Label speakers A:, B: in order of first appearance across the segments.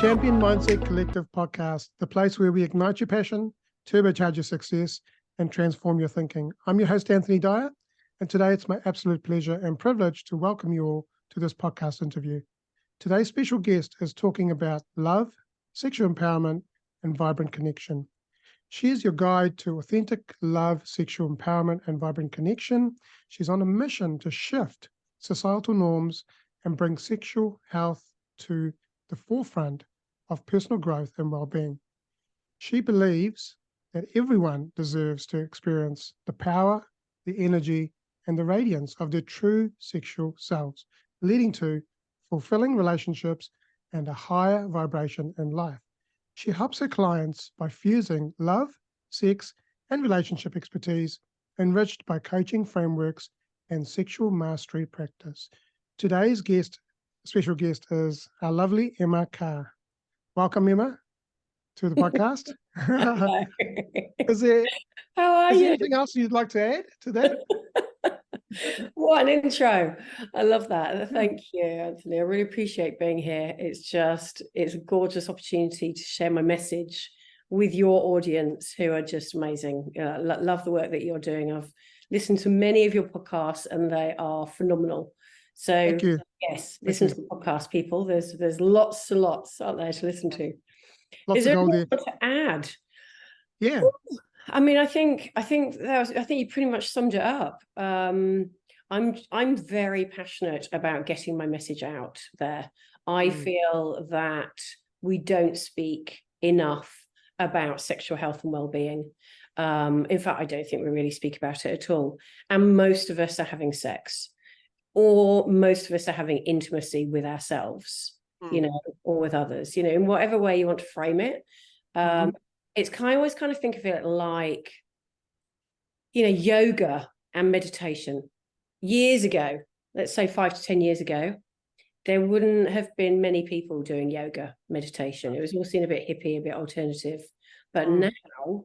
A: Champion Mindset Collective podcast, the place where we ignite your passion, turbocharge your success, and transform your thinking. I'm your host, Anthony Dahya, and today it's my absolute pleasure and privilege to welcome you all to this podcast interview. Today's special guest is talking about love, sexual empowerment, and vibrant connection. She is your guide to authentic love, sexual empowerment, and vibrant connection. She's on a mission to shift societal norms and bring sexual health to the forefront of personal growth and well-being. She believes that everyone deserves to experience the power, the energy, and the radiance of their true sexual selves, leading to fulfilling relationships and a higher vibration in life. She helps her clients by fusing love, sex, and relationship expertise, enriched by coaching frameworks and sexual mastery practice. Today's special guest is our lovely Emma Carr. Welcome, Emma, to the podcast.
B: Hello.
A: Is there
B: How are you?
A: anything else you'd like to add to that?
B: What an intro. I love that. Thank you, Anthony. I really appreciate being here. It's a gorgeous opportunity to share my message with your audience, who are just amazing. Love the work that you're doing. I've listened to many of your podcasts and they are phenomenal. So
A: Thank you.
B: yes, listen to the podcast, people. There's lots and lots out there to listen to.
A: Lots
B: Is there
A: to go
B: anything
A: there.
B: to add?
A: Yeah.
B: I mean, I think you pretty much summed it up. I'm very passionate about getting my message out there. I feel that we don't speak enough about sexual health and well-being. In fact, I don't think we really speak about it at all. And most of us are having sex, or most of us are having intimacy with ourselves, or with others, in whatever way you want to frame it. It's always kind of think of it like, yoga and meditation. Years ago, let's say 5 to 10 years ago, there wouldn't have been many people doing yoga meditation. It was all seen a bit hippie, a bit alternative. But now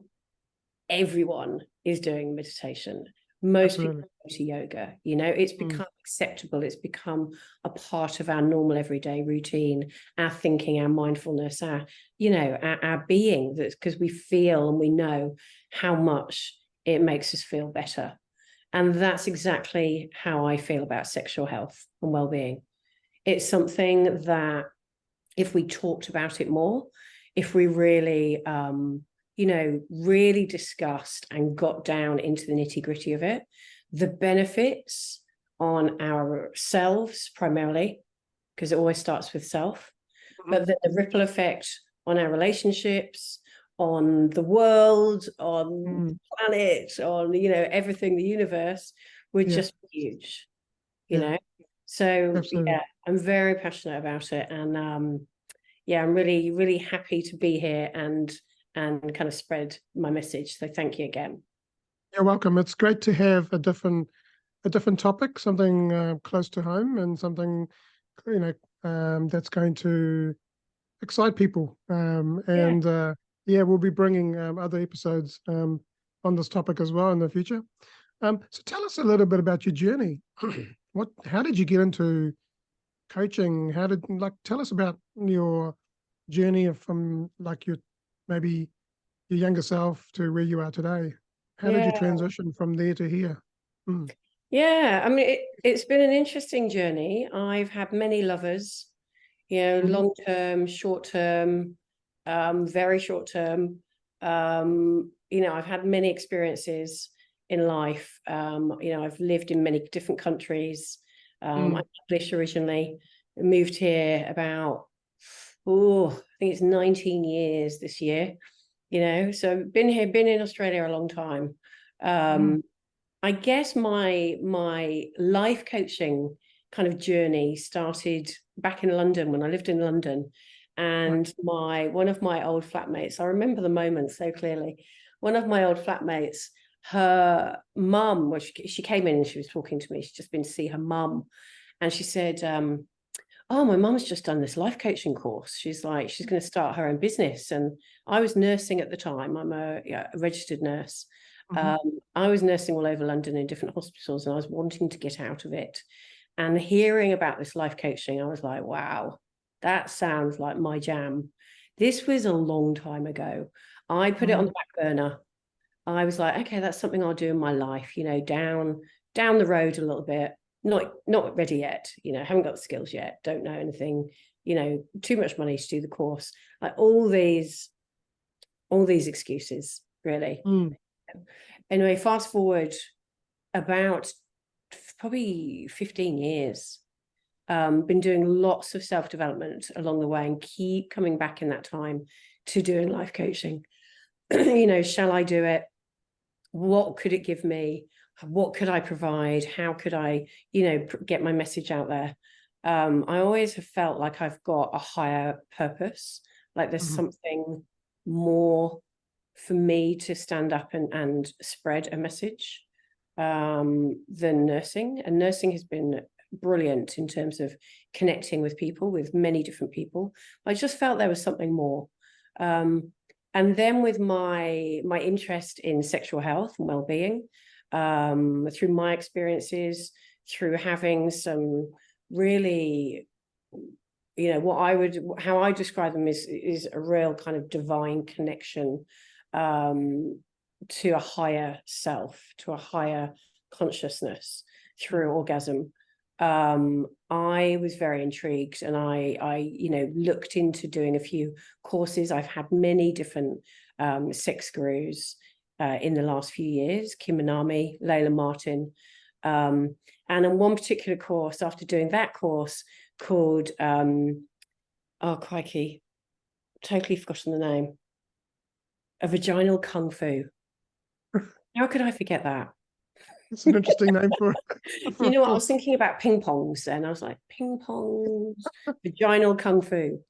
B: everyone is doing meditation. Most people go to yoga. It's become acceptable. It's become a part of our normal everyday routine, our thinking, our mindfulness, our being. That's because we feel and we know how much it makes us feel better. And that's exactly how I feel about sexual health and well-being. It's something that if we talked about it more, if we really really discussed and got down into the nitty-gritty of it, the benefits on ourselves primarily, because it always starts with self, but then the ripple effect on our relationships, on the world, on the planet, on everything, the universe, would just be huge, So
A: Absolutely.
B: I'm very passionate about it, and I'm really, really happy to be here and kind of spread my message. So thank you again.
A: You're welcome. It's great to have a different topic, something close to home, and something that's going to excite people. We'll be bringing other episodes on this topic as well in the future. So tell us a little bit about your journey. How did you get into coaching? Tell us about your journey from maybe your younger self to where you are today. How did you transition from there to here?
B: Yeah, I mean, it's been an interesting journey. I've had many lovers, long-term, short-term, very short-term. I've had many experiences in life. I've lived in many different countries. I'm English originally, moved here about, I think it's 19 years this year. So been in Australia a long time. I guess my life coaching kind of journey started back in London when I lived in London, and one of my old flatmates, I remember the moment so clearly. One of my old flatmates, her mum, she came in and she was talking to me. She'd just been to see her mum, and she said, "Oh, my mum's just done this life coaching course. She's going to start her own business." And I was nursing at the time. I'm a registered nurse. I was nursing all over London in different hospitals, and I was wanting to get out of it. And hearing about this life coaching, I was like, wow, That sounds like my jam. This was a long time ago. I put it on the back burner. I was like, okay, that's something I'll do in my life, down the road a little bit. Not ready yet, haven't got the skills yet, don't know anything, too much money to do the course. Like all these excuses, really. Anyway, fast forward about probably 15 years. Been doing lots of self-development along the way and keep coming back in that time to doing life coaching. Shall I do it? What could it give me? What could I provide? How could I, get my message out there? I always have felt like I've got a higher purpose, like there's something more for me to stand up and spread a message than nursing. And nursing has been brilliant in terms of connecting with people, with many different people. I just felt there was something more. And then with my interest in sexual health and well-being, through my experiences, through having some really, how I describe them is a real kind of divine connection to a higher self, to a higher consciousness through orgasm. I was very intrigued, and I looked into doing a few courses. I've had many different sex gurus in the last few years, Kim Anami, Layla Martin, and in one particular course, after doing that course called oh crikey, totally forgotten the name, a vaginal kung fu. How could I forget that?
A: It's an interesting name for
B: You know what? I was thinking about ping pongs, and I was like, ping pongs, vaginal kung fu.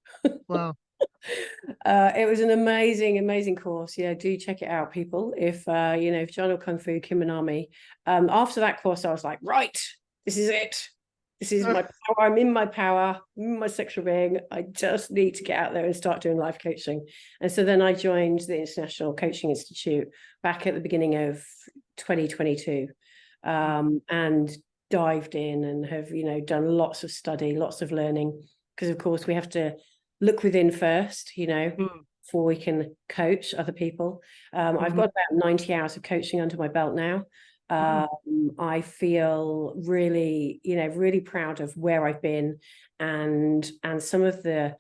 A: Wow.
B: It was an amazing course. Yeah, do check it out, people. If vaginal kung fu, Kim Anami. After that course, I was like, right, this is it. This is my power. I'm in my power, I'm in my sexual being. I just need to get out there and start doing life coaching. And so then I joined the International Coaching Institute back at the beginning of 2022. And dived in and have done lots of study, lots of learning, because of course we have to look within first, before we can coach other people. I've got about 90 hours of coaching under my belt now. I feel really, really proud of where I've been and some of the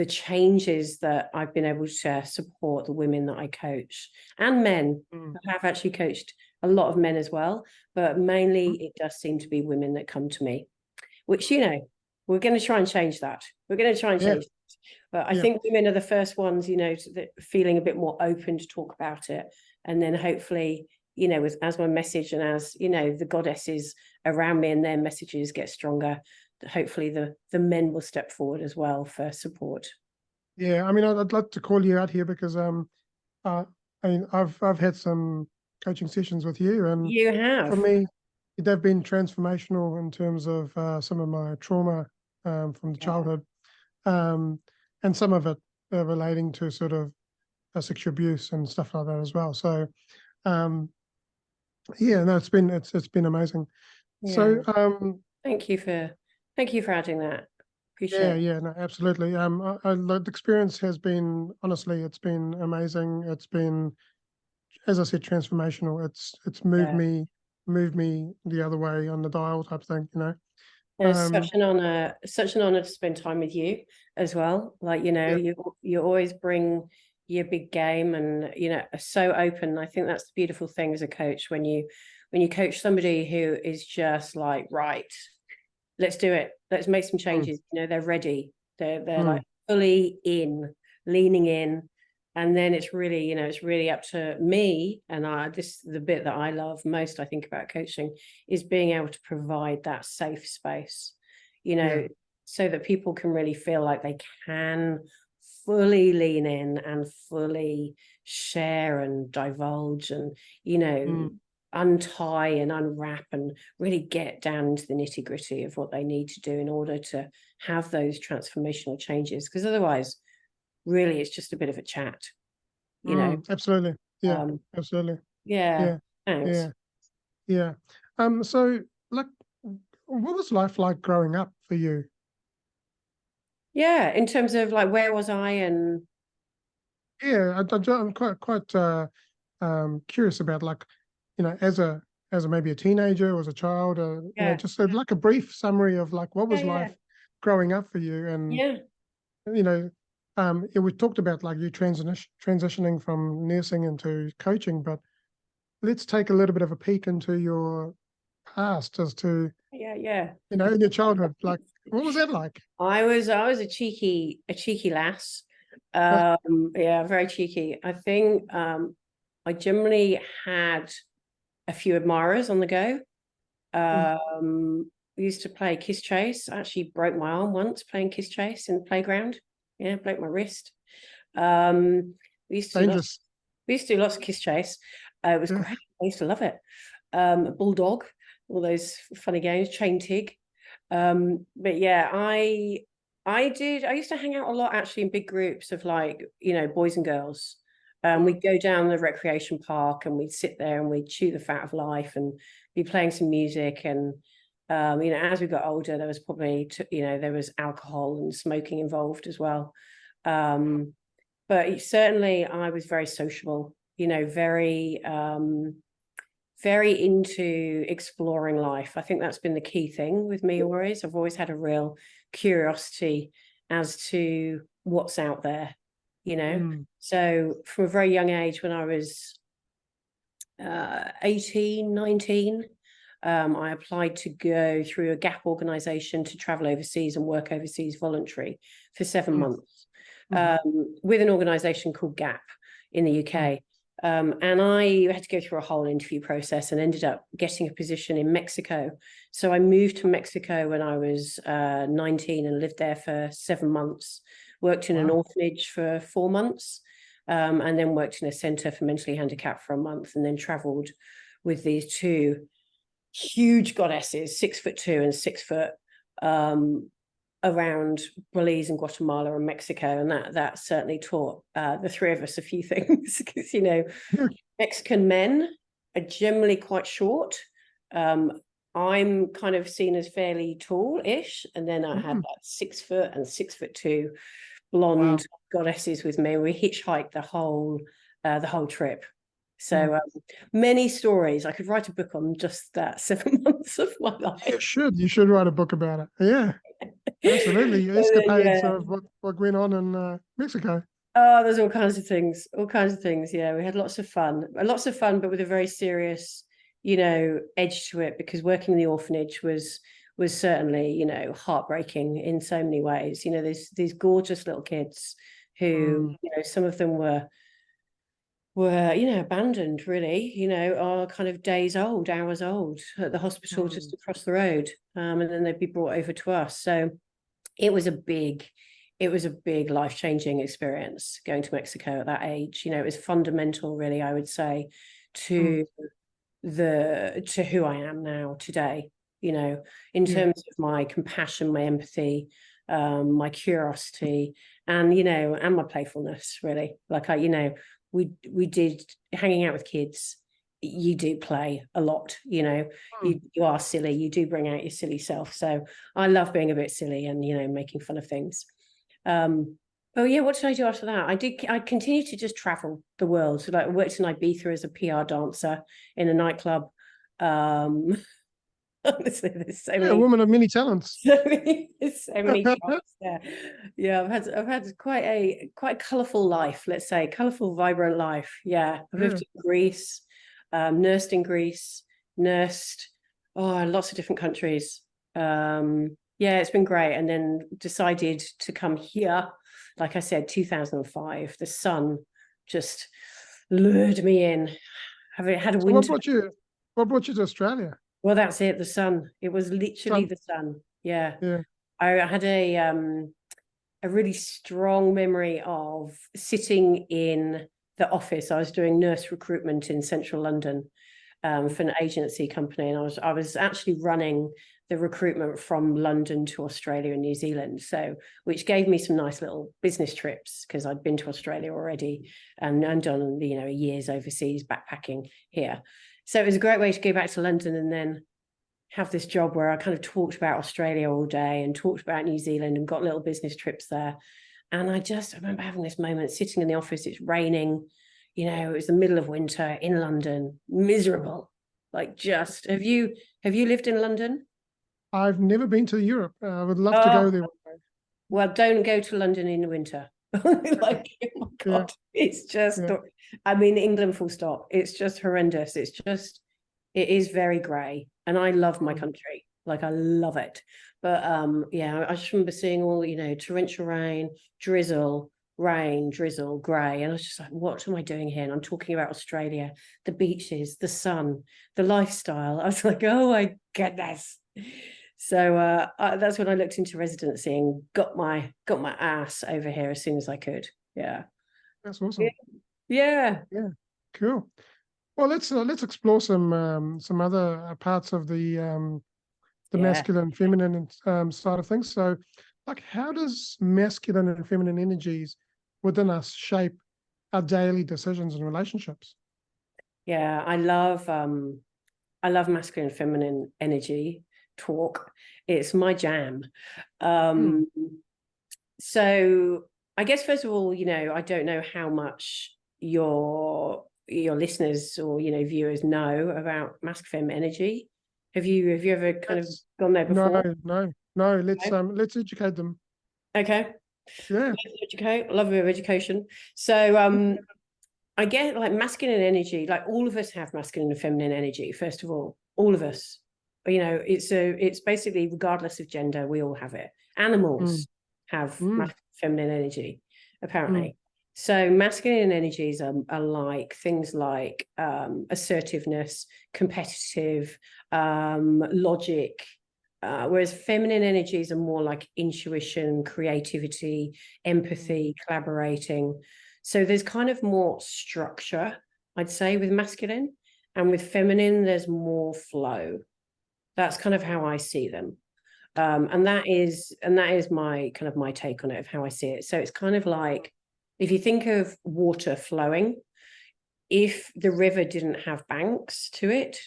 B: changes that I've been able to support the women that I coach, and men. I have actually coached a lot of men as well, but mainly it does seem to be women that come to me, which, we're going to try and change that. We're going to try and change that. But I think women are the first ones, feeling a bit more open to talk about it. And then hopefully, as my message and as, the goddesses around me and their messages get stronger, hopefully the men will step forward as well for support.
A: Yeah, I mean, I'd like to call you out here because I've had some coaching sessions with you, and
B: you have,
A: for me, they've been transformational in terms of some of my trauma from the childhood, and some of it relating to sort of sexual abuse and stuff like that as well. So, it's been amazing.
B: Yeah.
A: So,
B: thank you for adding that. Appreciate it.
A: Yeah, no, absolutely. The experience has been, honestly, it's been amazing. It's been, as I said, transformational. It's moved me the other way on the dial type thing,
B: And it's such an honor to spend time with you as well. Like, you always bring your big game and, are so open. I think that's the beautiful thing as a coach, when you coach somebody who is just like, right, let's do it. Let's make some changes. They're ready. They're like fully in, leaning in. And then it's really, it's really up to me. And the bit that I love most, I think, about coaching is being able to provide that safe space, so that people can really feel like they can fully lean in and fully share and divulge and, untie and unwrap and really get down into the nitty-gritty of what they need to do in order to have those transformational changes. Because otherwise, really, it's just a bit of a chat,
A: Absolutely. Yeah, absolutely.
B: Yeah. Thanks.
A: Yeah. So, like, what was life like growing up for you?
B: Yeah, in terms of like where was I and
A: Yeah, I'm quite curious about, like, as a maybe a teenager or as a child,
B: yeah,
A: just like a brief summary of like what
B: yeah,
A: was
B: yeah,
A: life growing up for you, and
B: yeah.
A: you know, we talked about like you transitioning from nursing into coaching, but let's take a little bit of a peek into your past as to,
B: Yeah, yeah.
A: in your childhood, like what was that like?
B: I was a cheeky lass. Yeah, very cheeky. I think I generally had a few admirers on the go.
A: Mm,
B: We used to play kiss chase. I actually broke my arm once playing kiss chase in the playground. Yeah, broke my wrist. Um, we used to do lots.
A: dangerous.
B: We used to do lots of kiss chase. It was
A: Yeah.
B: great. I used to love it. Bulldog, all those funny games, chain tig. But yeah, I used to hang out a lot actually in big groups of like, boys and girls. We'd go down the recreation park and we'd sit there and we'd chew the fat of life and be playing some music. And as we got older, there was probably there was alcohol and smoking involved as well. But certainly I was very sociable, very into exploring life. I think that's been the key thing with me always. I've always had a real curiosity as to what's out there,
A: Mm.
B: So from a very young age, when I was 18, 19, I applied to go through a GAP organization to travel overseas and work overseas voluntary for 7 months
A: Mm.
B: with an organization called GAP in the
A: Mm.
B: UK. And I had to go through a whole interview process and ended up getting a position in Mexico. So I moved to Mexico when I was 19 and lived there for 7 months, worked in an
A: Wow.
B: orphanage for 4 months, and then worked in a centre for mentally handicapped for a month, and then travelled with these two huge goddesses, 6'2" and 6 foot, around Belize and Guatemala and Mexico, and that certainly taught the three of us a few things because Mexican men are generally quite short. I'm kind of seen as fairly tall-ish, and then I had
A: Mm.
B: like 6 foot and 6'2"
A: Wow.
B: blonde goddesses with me. We hitchhiked the whole trip.
A: Mm.
B: So many stories. I could write a book on just that 7 months of my life.
A: You should write a book about it. Yeah, absolutely. Your escapades
B: Yeah.
A: of what went on in Mexico.
B: Oh, there's all kinds of things. All kinds of things. Yeah, we had lots of fun. Lots of fun, but with a very serious, edge to it, because working in the orphanage was certainly, heartbreaking in so many ways. There's these gorgeous little kids who,
A: Mm.
B: some of them were abandoned, really, are kind of days old, hours old at the hospital just
A: Mm.
B: across the road, and then they'd be brought over to us. So it was a big life-changing experience going to Mexico at that age. It was fundamental, really, I would say,
A: Mm.
B: to who I am now today, in
A: Yeah.
B: terms of my compassion, my empathy, my curiosity, and and my playfulness, really. Like we did hanging out with kids. You do play a lot,
A: Mm.
B: you are silly, you do bring out your silly self. So I love being a bit silly and making fun of things. Oh yeah, what did I do after that? I continued to just travel the world. So like I worked in Ibiza as a PR dancer in a nightclub. Honestly, there's so
A: Yeah, a
B: many
A: woman of many talents.
B: so many jobs there. Yeah, I've had quite a colourful life, let's say, colourful, vibrant life. Yeah, I've lived
A: Yeah.
B: in Greece, nursed in Greece, nursed lots of different countries. Yeah, it's been great. And then decided to come here, like I said, 2005. The sun just lured me in. Having had a
A: So
B: winter.
A: what brought you to Australia?
B: Well, that's it. The sun. It was literally
A: Son.
B: the sun. Yeah.
A: Yeah.
B: I had a really strong memory of sitting in the office. I was doing nurse recruitment in central London, for an agency company, and I was actually running the recruitment from London to Australia and New Zealand. So, which gave me some nice little business trips because I'd been to Australia already and done a year's overseas backpacking here. So it was a great way to go back to London and then have this job where I kind of talked about Australia all day and talked about New Zealand and got little business trips there. And I remember having this moment sitting in the office, it's raining, it was the middle of winter in London, miserable. Like have you lived in London?
A: I've never been to Europe. I would love to go
B: Oh,
A: there one day.
B: well, don't go to London in the winter. Like, oh my God, it's just, I mean, England full stop. It's just horrendous. It is very grey. And I love my country. Like, I love it. But I just remember seeing all, torrential rain, drizzle, grey. And I was just like, what am I doing here? And I'm talking about Australia, the beaches, the sun, the lifestyle. I was like, oh my goodness. So that's when I looked into residency and got my ass over here as soon as I could. Yeah.
A: That's awesome.
B: Yeah.
A: Yeah. Cool. Well, let's explore some other parts of the masculine, feminine side of things. So, like, how does masculine and feminine energies within us shape our daily decisions and relationships?
B: Yeah, I love masculine and feminine energy talk. It's my jam. So I guess first of all, I don't know how much your listeners or viewers know about masculine energy. Have you ever kind of gone there before?
A: No. Let's educate them.
B: Okay.
A: Yeah.
B: Let's educate. Love a bit of education. So I get like masculine energy, like all of us have masculine and feminine energy, first of all of us. It's basically regardless of gender, we all have it. Animals have masculine, feminine energy, apparently. So masculine energies are like things like assertiveness, competitive, logic, whereas feminine energies are more like intuition, creativity, empathy, collaborating. So there's kind of more structure, I'd say, with masculine, and with feminine, there's more flow. That's kind of how I see them. And that is my kind of my take on it, of how I see it. So it's kind of like, if you think of water flowing, if the river didn't have banks to it,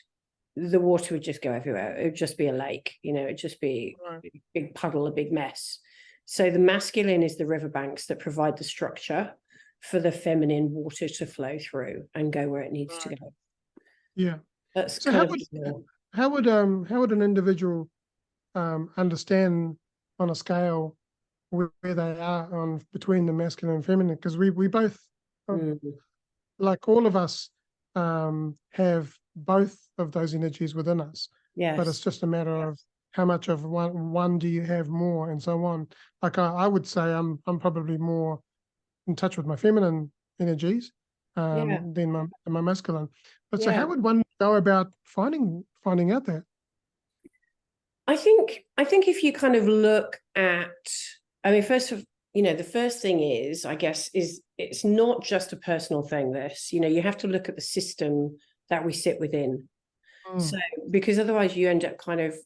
B: the water would just go everywhere. It would just be a lake, it'd just be a big puddle, a big mess. So the masculine is the riverbanks that provide the structure for the feminine water to flow through and go where it needs to go.
A: Yeah.
B: That's
A: so how would an individual understand on a scale where they are on between the masculine and feminine? Because we both, like all of us, have both of those energies within us.
B: Yes.
A: But it's just a matter of how much of one do you have more, and so on. Like I would say I'm probably more in touch with my feminine energies than my masculine. But so how would one go about finding out that?
B: I think if you kind of look at, I mean, the first thing is, I guess, is it's not just a personal thing, this, you have to look at the system that we sit within. So, because otherwise you end up kind of,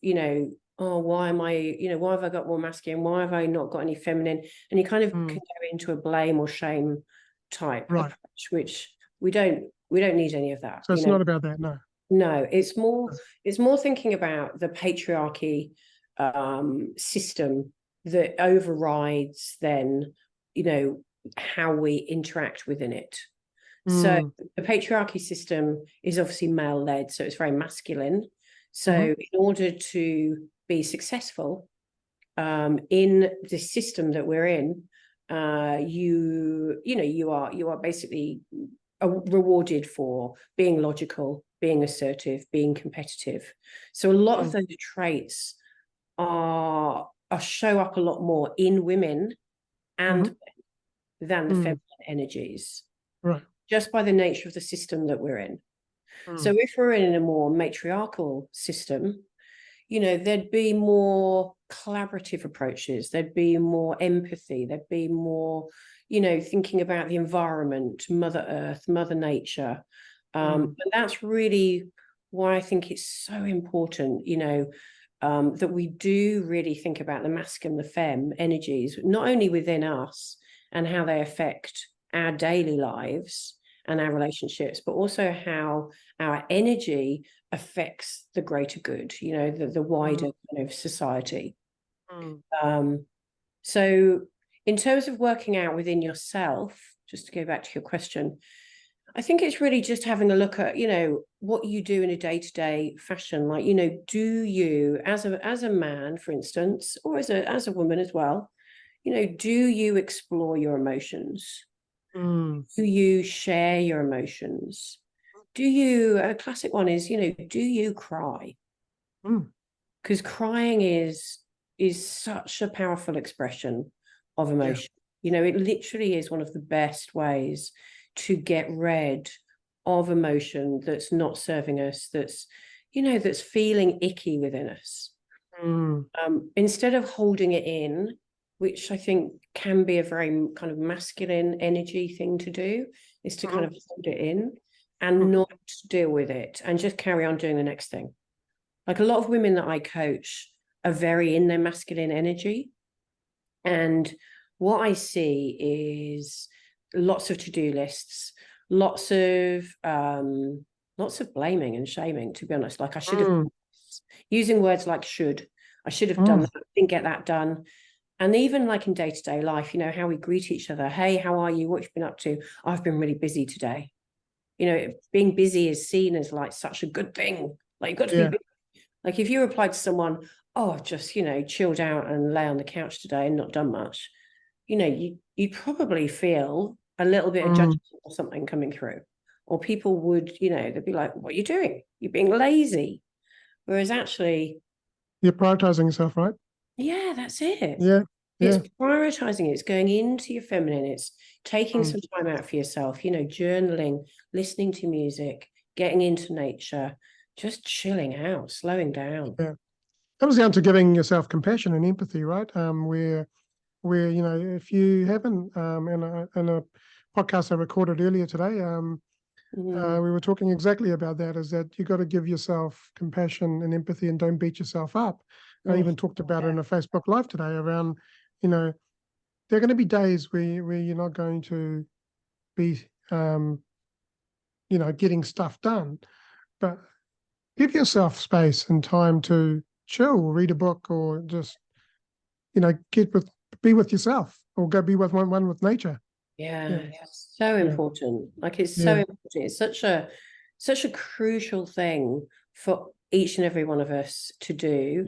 B: oh, why am I, why have I got more masculine? Why have I not got any feminine? And you kind of can go into a blame or shame type approach, which we don't need any of that.
A: So it's not about that, no.
B: No, it's more thinking about the patriarchy system that overrides then, how we interact within it. So the patriarchy system is obviously male-led, so it's very masculine. So in order to be successful in the system that we're in, you are basically rewarded for being logical, being assertive, being competitive. So a lot of those traits show up a lot more in women and than the feminine energies.
A: Right.
B: Just by the nature of the system that we're in. So if we're in a more matriarchal system, there'd be more collaborative approaches, there'd be more empathy, there'd be more, thinking about the environment, Mother Earth, Mother Nature. And that's really why I think it's so important, that we do really think about the masculine, the femme energies, not only within us and how they affect our daily lives, and our relationships, but also how our energy affects the greater good, the wider kind of society. So in terms of working out within yourself, just to go back to your question, I think it's really just having a look at, what you do in a day-to-day fashion. Like, do you, as a man, for instance, or as a woman as well, do you explore your emotions? Do you share your emotions? A classic one is, do you cry? Because crying is such a powerful expression of emotion. It literally is one of the best ways to get rid of emotion that's not serving us, that's feeling icky within us. Instead of holding it in, which I think can be a very kind of masculine energy thing to do, is to kind of hold it in and not deal with it and just carry on doing the next thing. Like a lot of women that I coach are very in their masculine energy. And what I see is lots of to-do lists, lots of blaming and shaming, to be honest. Like I should have, using words like should, I should have done that, didn't get that done. And even like in day-to-day life, how we greet each other. Hey, how are you? What have you been up to? I've been really busy today. Being busy is seen as like such a good thing. Like you've got to be busy. Like if you reply to someone, oh, I've just, chilled out and lay on the couch today and not done much, you'd probably feel a little bit of judgment or something coming through. Or people would, they'd be like, what are you doing? You're being lazy. Whereas actually,
A: you're prioritizing yourself, right?
B: Yeah, that's it.
A: It's
B: prioritizing it. It's going into your feminine. It's taking some time out for yourself, journaling, listening to music, getting into nature, just chilling out, slowing down.
A: Comes down to giving yourself compassion and empathy, right? Where if you haven't, in a podcast I recorded earlier today, we were talking exactly about that, is that you got to give yourself compassion and empathy and don't beat yourself up. I even talked about it in a Facebook Live today around, there are going to be days where you're not going to be, getting stuff done, but give yourself space and time to chill, read a book, or just, be with yourself, or go be with one with nature.
B: So important. Like it's so important. It's such a crucial thing for each and every one of us to do.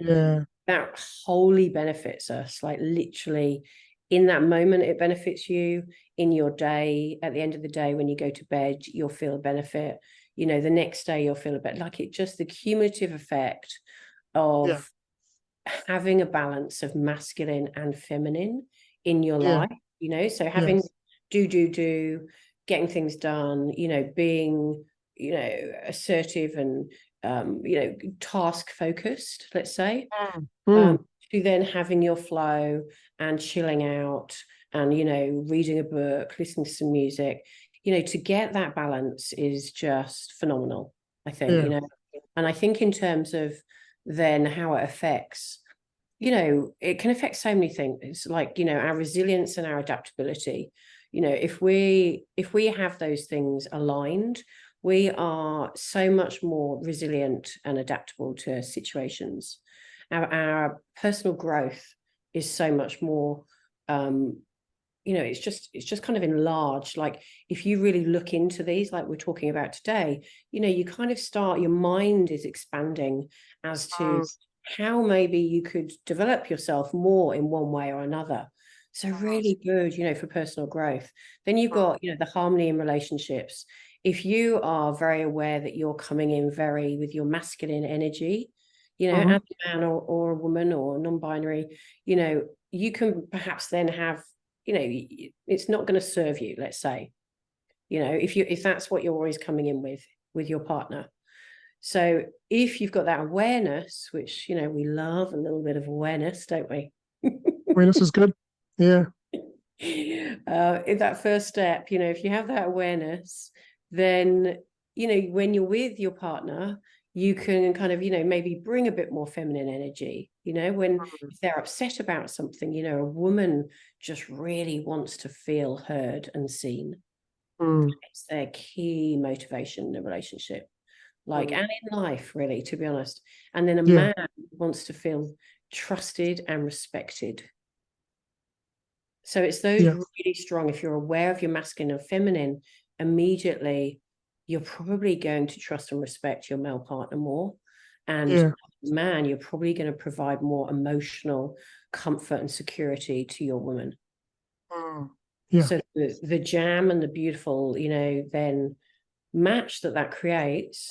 B: That wholly benefits us. Like literally in that moment, it benefits you. In your day, at the end of the day, when you go to bed, you'll feel a benefit. The next day you'll feel a bit like it, just the cumulative effect of having a balance of masculine and feminine in your life, so having do, getting things done, being, assertive and, task focused, let's say, to then having your flow and chilling out and, reading a book, listening to some music, to get that balance is just phenomenal, I think, and I think in terms of then how it affects, it can affect so many things. It's like, our resilience and our adaptability. If we have those things aligned, we are so much more resilient and adaptable to situations. Our personal growth is so much more, it's just kind of enlarged. Like if you really look into these, like we're talking about today, you kind of start, your mind is expanding as to how maybe you could develop yourself more in one way or another. So really good, for personal growth. Then you've got, the harmony in relationships. If you are very aware that you're coming in very with your masculine energy, as a man or a woman or non-binary, you can perhaps then have, it's not going to serve you, let's say, if that's what you're always coming in with your partner. So if you've got that awareness, which, we love a little bit of awareness, don't we?
A: Awareness is good.
B: In that first step, if you have that awareness, then, when you're with your partner, you can kind of, maybe bring a bit more feminine energy, when if they're upset about something, a woman just really wants to feel heard and seen. It's their key motivation in the relationship, like, and in life, really, to be honest. And then a man wants to feel trusted and respected. So it's those really strong. If you're aware of your masculine and feminine, immediately you're probably going to trust and respect your male partner more. And man, you're probably going to provide more emotional comfort and security to your woman. So the jam and the beautiful, then match that creates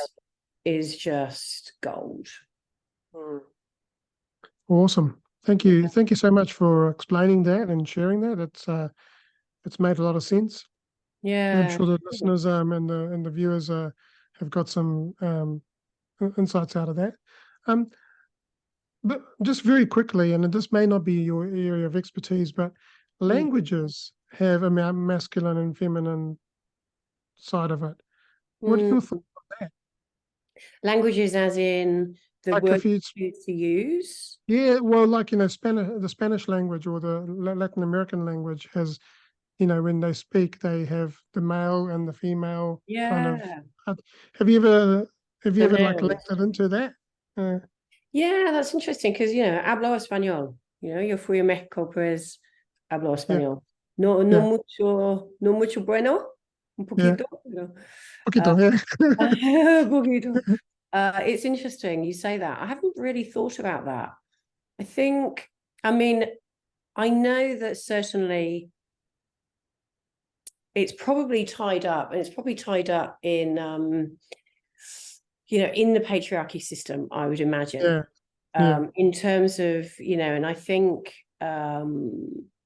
B: is just gold.
A: Awesome. Thank you. Thank you so much for explaining that and sharing that. It's made a lot of sense.
B: Yeah.
A: I'm sure the listeners and the viewers have got some insights out of that. But just very quickly, and this may not be your area of expertise, but languages have a masculine and feminine side of it. What are your thoughts on that?
B: Languages as in the
A: Like
B: word you choose to use?
A: Yeah, well, like, the Spanish language or the Latin American language has, when they speak, they have the male and the female kind of. Have you ever like linked it into that?
B: Yeah, that's interesting because, hablo español. Yo fui a México, pues hablo español. No mucho bueno, un poquito.
A: Poquito,
B: poquito. It's interesting you say that. I haven't really thought about that. I know that certainly it's probably tied up, and it's probably tied up in in the patriarchy system, I would imagine. In terms of, and I think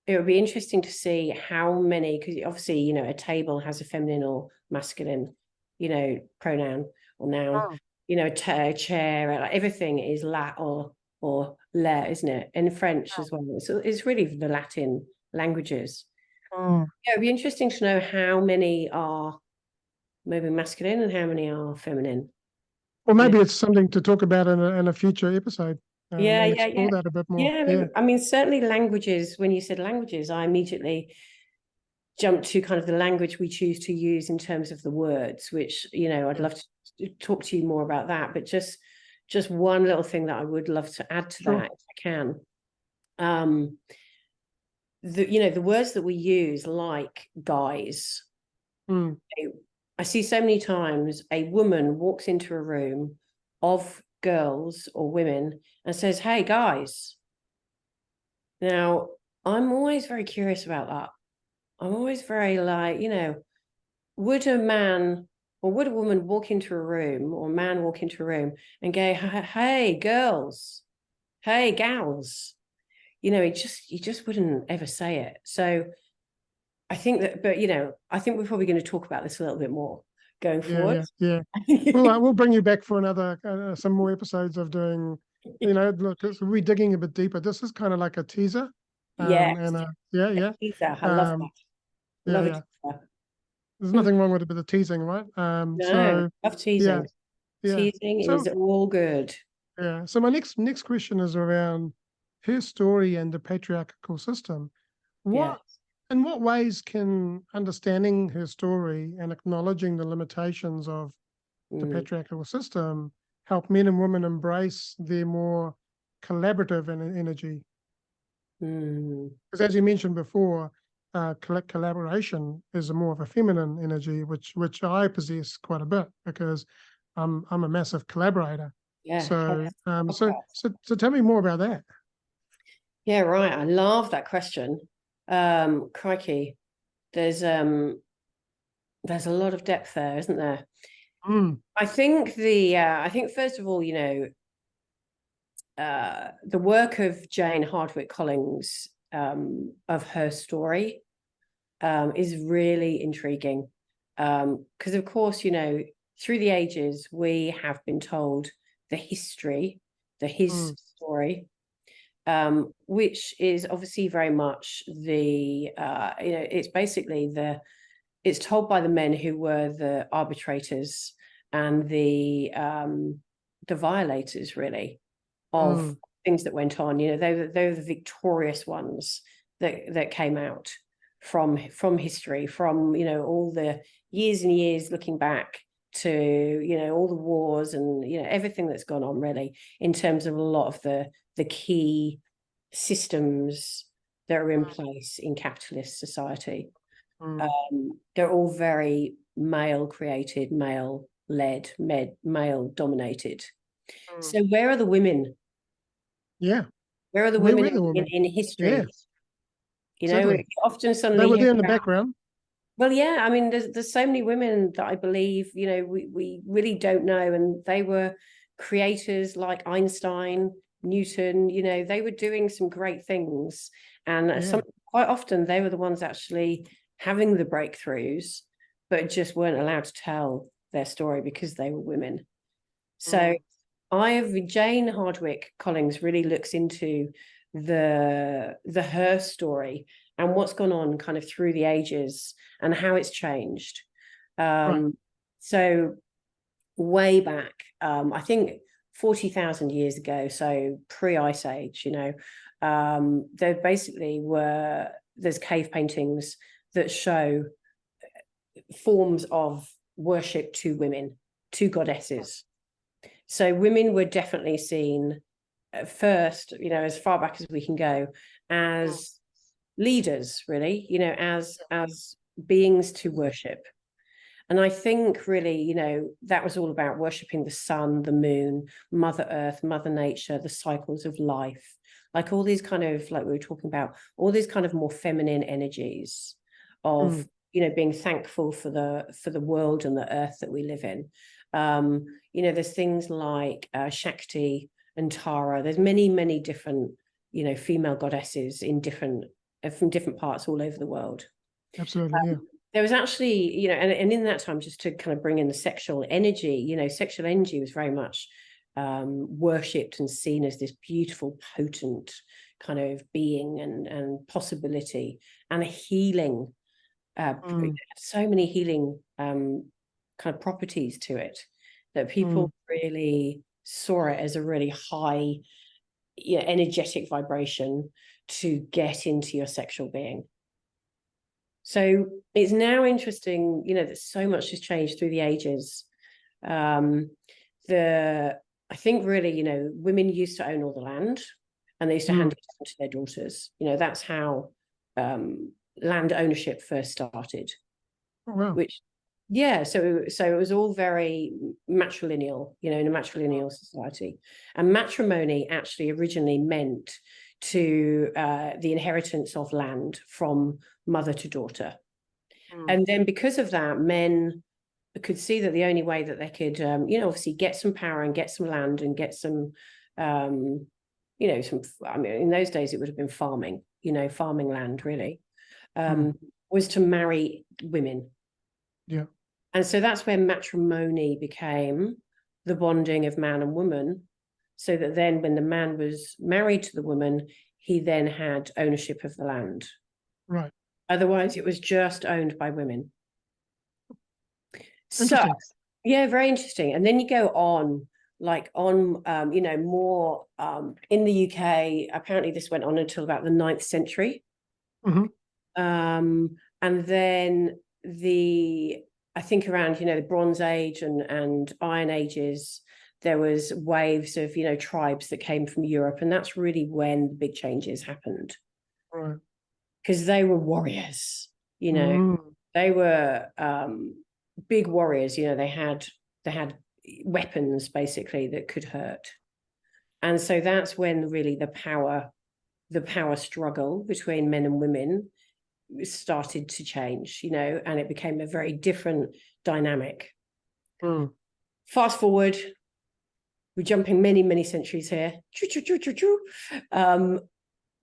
B: it would be interesting to see how many, because obviously, a table has a feminine or masculine, pronoun or noun. A chair, like everything is la or le, isn't it? In French as well. So it's really the Latin languages. It'd be interesting to know how many are maybe masculine and how many are feminine.
A: Well, maybe it's something to talk about in a future episode. Explore that a bit more.
B: I mean, certainly languages. When you said languages, I immediately jumped to kind of the language we choose to use in terms of the words, which, I'd love to talk to you more about that. But just one little thing that I would love to add to that, if I can. The words that we use, like guys. I see so many times a woman walks into a room of girls or women and says, "Hey, guys." Now, I'm always very curious about that. I'm always very like, would a man or would a woman walk into a room or a man walk into a room and go, "Hey, girls, hey, gals." You just wouldn't ever say it. So I think that, but I think we're probably going to talk about this a little bit more going forward.
A: Yeah. Well, we'll bring you back for another some more episodes of doing. Look, we're digging a bit deeper. This is kind of like a teaser.
B: Teaser. I love that. Love it.
A: There's nothing wrong with a bit of teasing, right?
B: No, love teasing. Teasing is all good.
A: Yeah. So my next question is around her story and the patriarchal system. In what ways can understanding her story and acknowledging the limitations of the patriarchal system help men and women embrace their more collaborative energy? Because as you mentioned before, collaboration is more of a feminine energy, which I possess quite a bit because I'm a massive collaborator. So tell me more about that.
B: Yeah, right. I love that question. Crikey, there's a lot of depth there, isn't there? I think first of all, the work of Jane Hardwicke Collins, of her story, is really intriguing, because of course, through the ages we have been told his story, which is obviously very much it's basically it's told by the men who were the arbitrators and the violators, really, of things that went on. They were the victorious ones that came out. from history, from, you know, all the years and years looking back to, you know, all the wars and, you know, everything that's gone on, really, in terms of a lot of the key systems that are in place in capitalist society. They're all very male created, male led, male dominated. So where are the women?
A: Yeah.
B: Where are the
A: Where
B: women
A: were the women?
B: in history?
A: Yeah,
B: You know,
A: certainly.
B: you often
A: They
B: suddenly
A: were
B: hear
A: there in the
B: about,
A: background.
B: well, yeah, I mean, there's so many women that I believe, you know, we really don't know, and they were creators like Einstein, Newton. You know, they were doing some great things, and
A: Yeah.
B: quite often they were the ones actually having the breakthroughs, but just weren't allowed to tell their story because they were women. So Jane Hardwicke Collins really looks into the her story and what's gone on kind of through the ages and how it's changed.
A: Right.
B: So way back, I think 40,000 years ago, so pre-Ice Age, you know, there basically there's cave paintings that show forms of worship to women, to goddesses. So women were definitely seen at first, you know, as far back as we can go, as leaders, really, you know, as beings to worship. And I think really, you know, that was all about worshiping the sun, the moon, Mother Earth, Mother Nature, the cycles of life, like all these kind of, like we were talking about, all these kind of more feminine energies of, you know, being thankful for the world and the earth that we live in. You know, there's things like Shakti and Tara. There's many different, you know, female goddesses in from different parts all over the world.
A: Absolutely. Yeah.
B: There was actually, you know, and in that time, just to kind of bring in the sexual energy, you know, sexual energy was very much worshipped and seen as this beautiful, potent kind of being and possibility and a healing. So many healing kind of properties to it that people really saw it as a really high, you know, energetic vibration to get into your sexual being. So it's now interesting, you know, that so much has changed through the ages. I think really, you know, women used to own all the land and they used to hand it down to their daughters. You know, that's how land ownership first started.
A: Oh, wow.
B: Which, yeah, so it was all very matrilineal, you know, in a matrilineal society. And matrimony actually originally meant to the inheritance of land from mother to daughter. And then because of that, men could see that the only way that they could, you know, obviously get some power and get some land and get some, you know, I mean, in those days it would have been farming, you know, farming land really, was to marry women.
A: Yeah.
B: And so that's where matrimony became the bonding of man and woman, so that then when the man was married to the woman, he then had ownership of the land.
A: Right.
B: Otherwise, it was just owned by women. So, yeah, very interesting. And then you go on, like you know, more in the UK, apparently this went on until about the 9th century. And then I think around, you know, the Bronze Age and Iron Ages, there was waves of, you know, tribes that came from Europe. And that's really when the big changes happened.
A: Right.
B: Because they were warriors, you know, they were big warriors, you know, they had weapons basically that could hurt. And so that's when really the power struggle between men and women started to change, you know, and it became a very different dynamic. Fast forward, we're jumping many centuries here.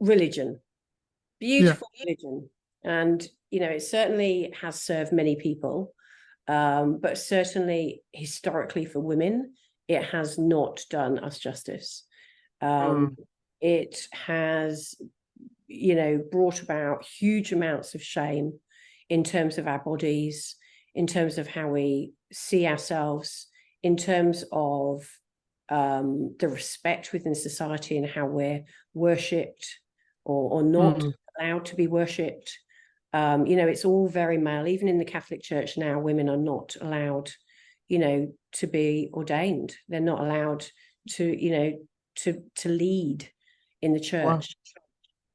B: Religion, beautiful religion. And, you know, it certainly has served many people, but certainly historically for women, it has not done us justice. It has, you know, brought about huge amounts of shame in terms of our bodies, in terms of how we see ourselves, in terms of the respect within society and how we're worshipped or not allowed to be worshipped. It's all very male. Even in the Catholic Church now, women are not allowed, to be ordained. They're not allowed to, to lead in the church.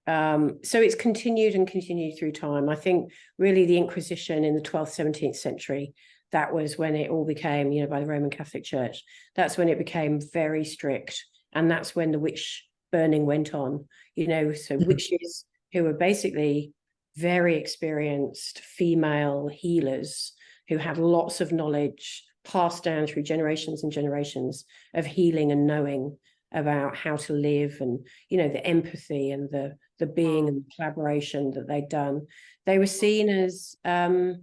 A: Wow.
B: So it's continued and continued through time. I think really the Inquisition in the 12th, 17th century, that was when it all became, by the Roman Catholic Church. That's when it became very strict. And that's when the witch burning went on, so witches who were basically very experienced female healers who had lots of knowledge passed down through generations and generations of healing and knowing about how to live, and the empathy and the being and the collaboration that they'd done. They were seen as they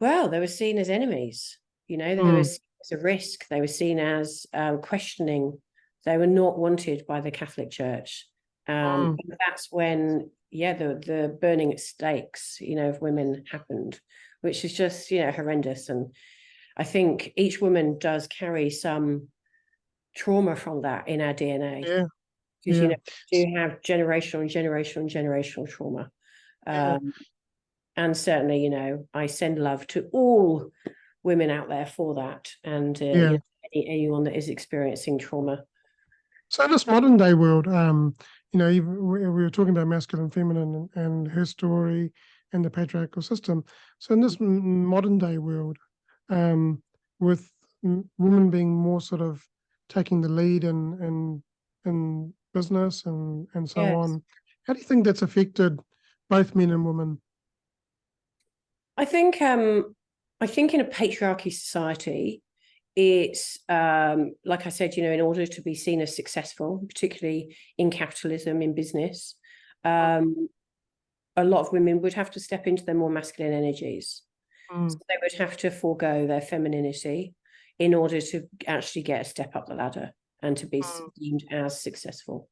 B: were seen as enemies. They were seen as a risk. They were seen as questioning. They were not wanted by the Catholic Church. And that's when the burning at stakes of women happened, which is just horrendous. And I think each woman does carry some trauma from that in our DNA, because we do have generational trauma. And certainly I send love to all women out there for that, and anyone that is experiencing trauma.
A: So in this modern day world, we were talking about masculine, feminine, and her story and the patriarchal system. So in this modern day world, with women being more sort of taking the lead in business and so on, how do you think that's affected both men and women?
B: I think in a patriarchy society, it's like I said, in order to be seen as successful, particularly in capitalism, in business, a lot of women would have to step into their more masculine energies. So they would have to forego their femininity in order to actually get a step up the ladder and to be deemed as successful,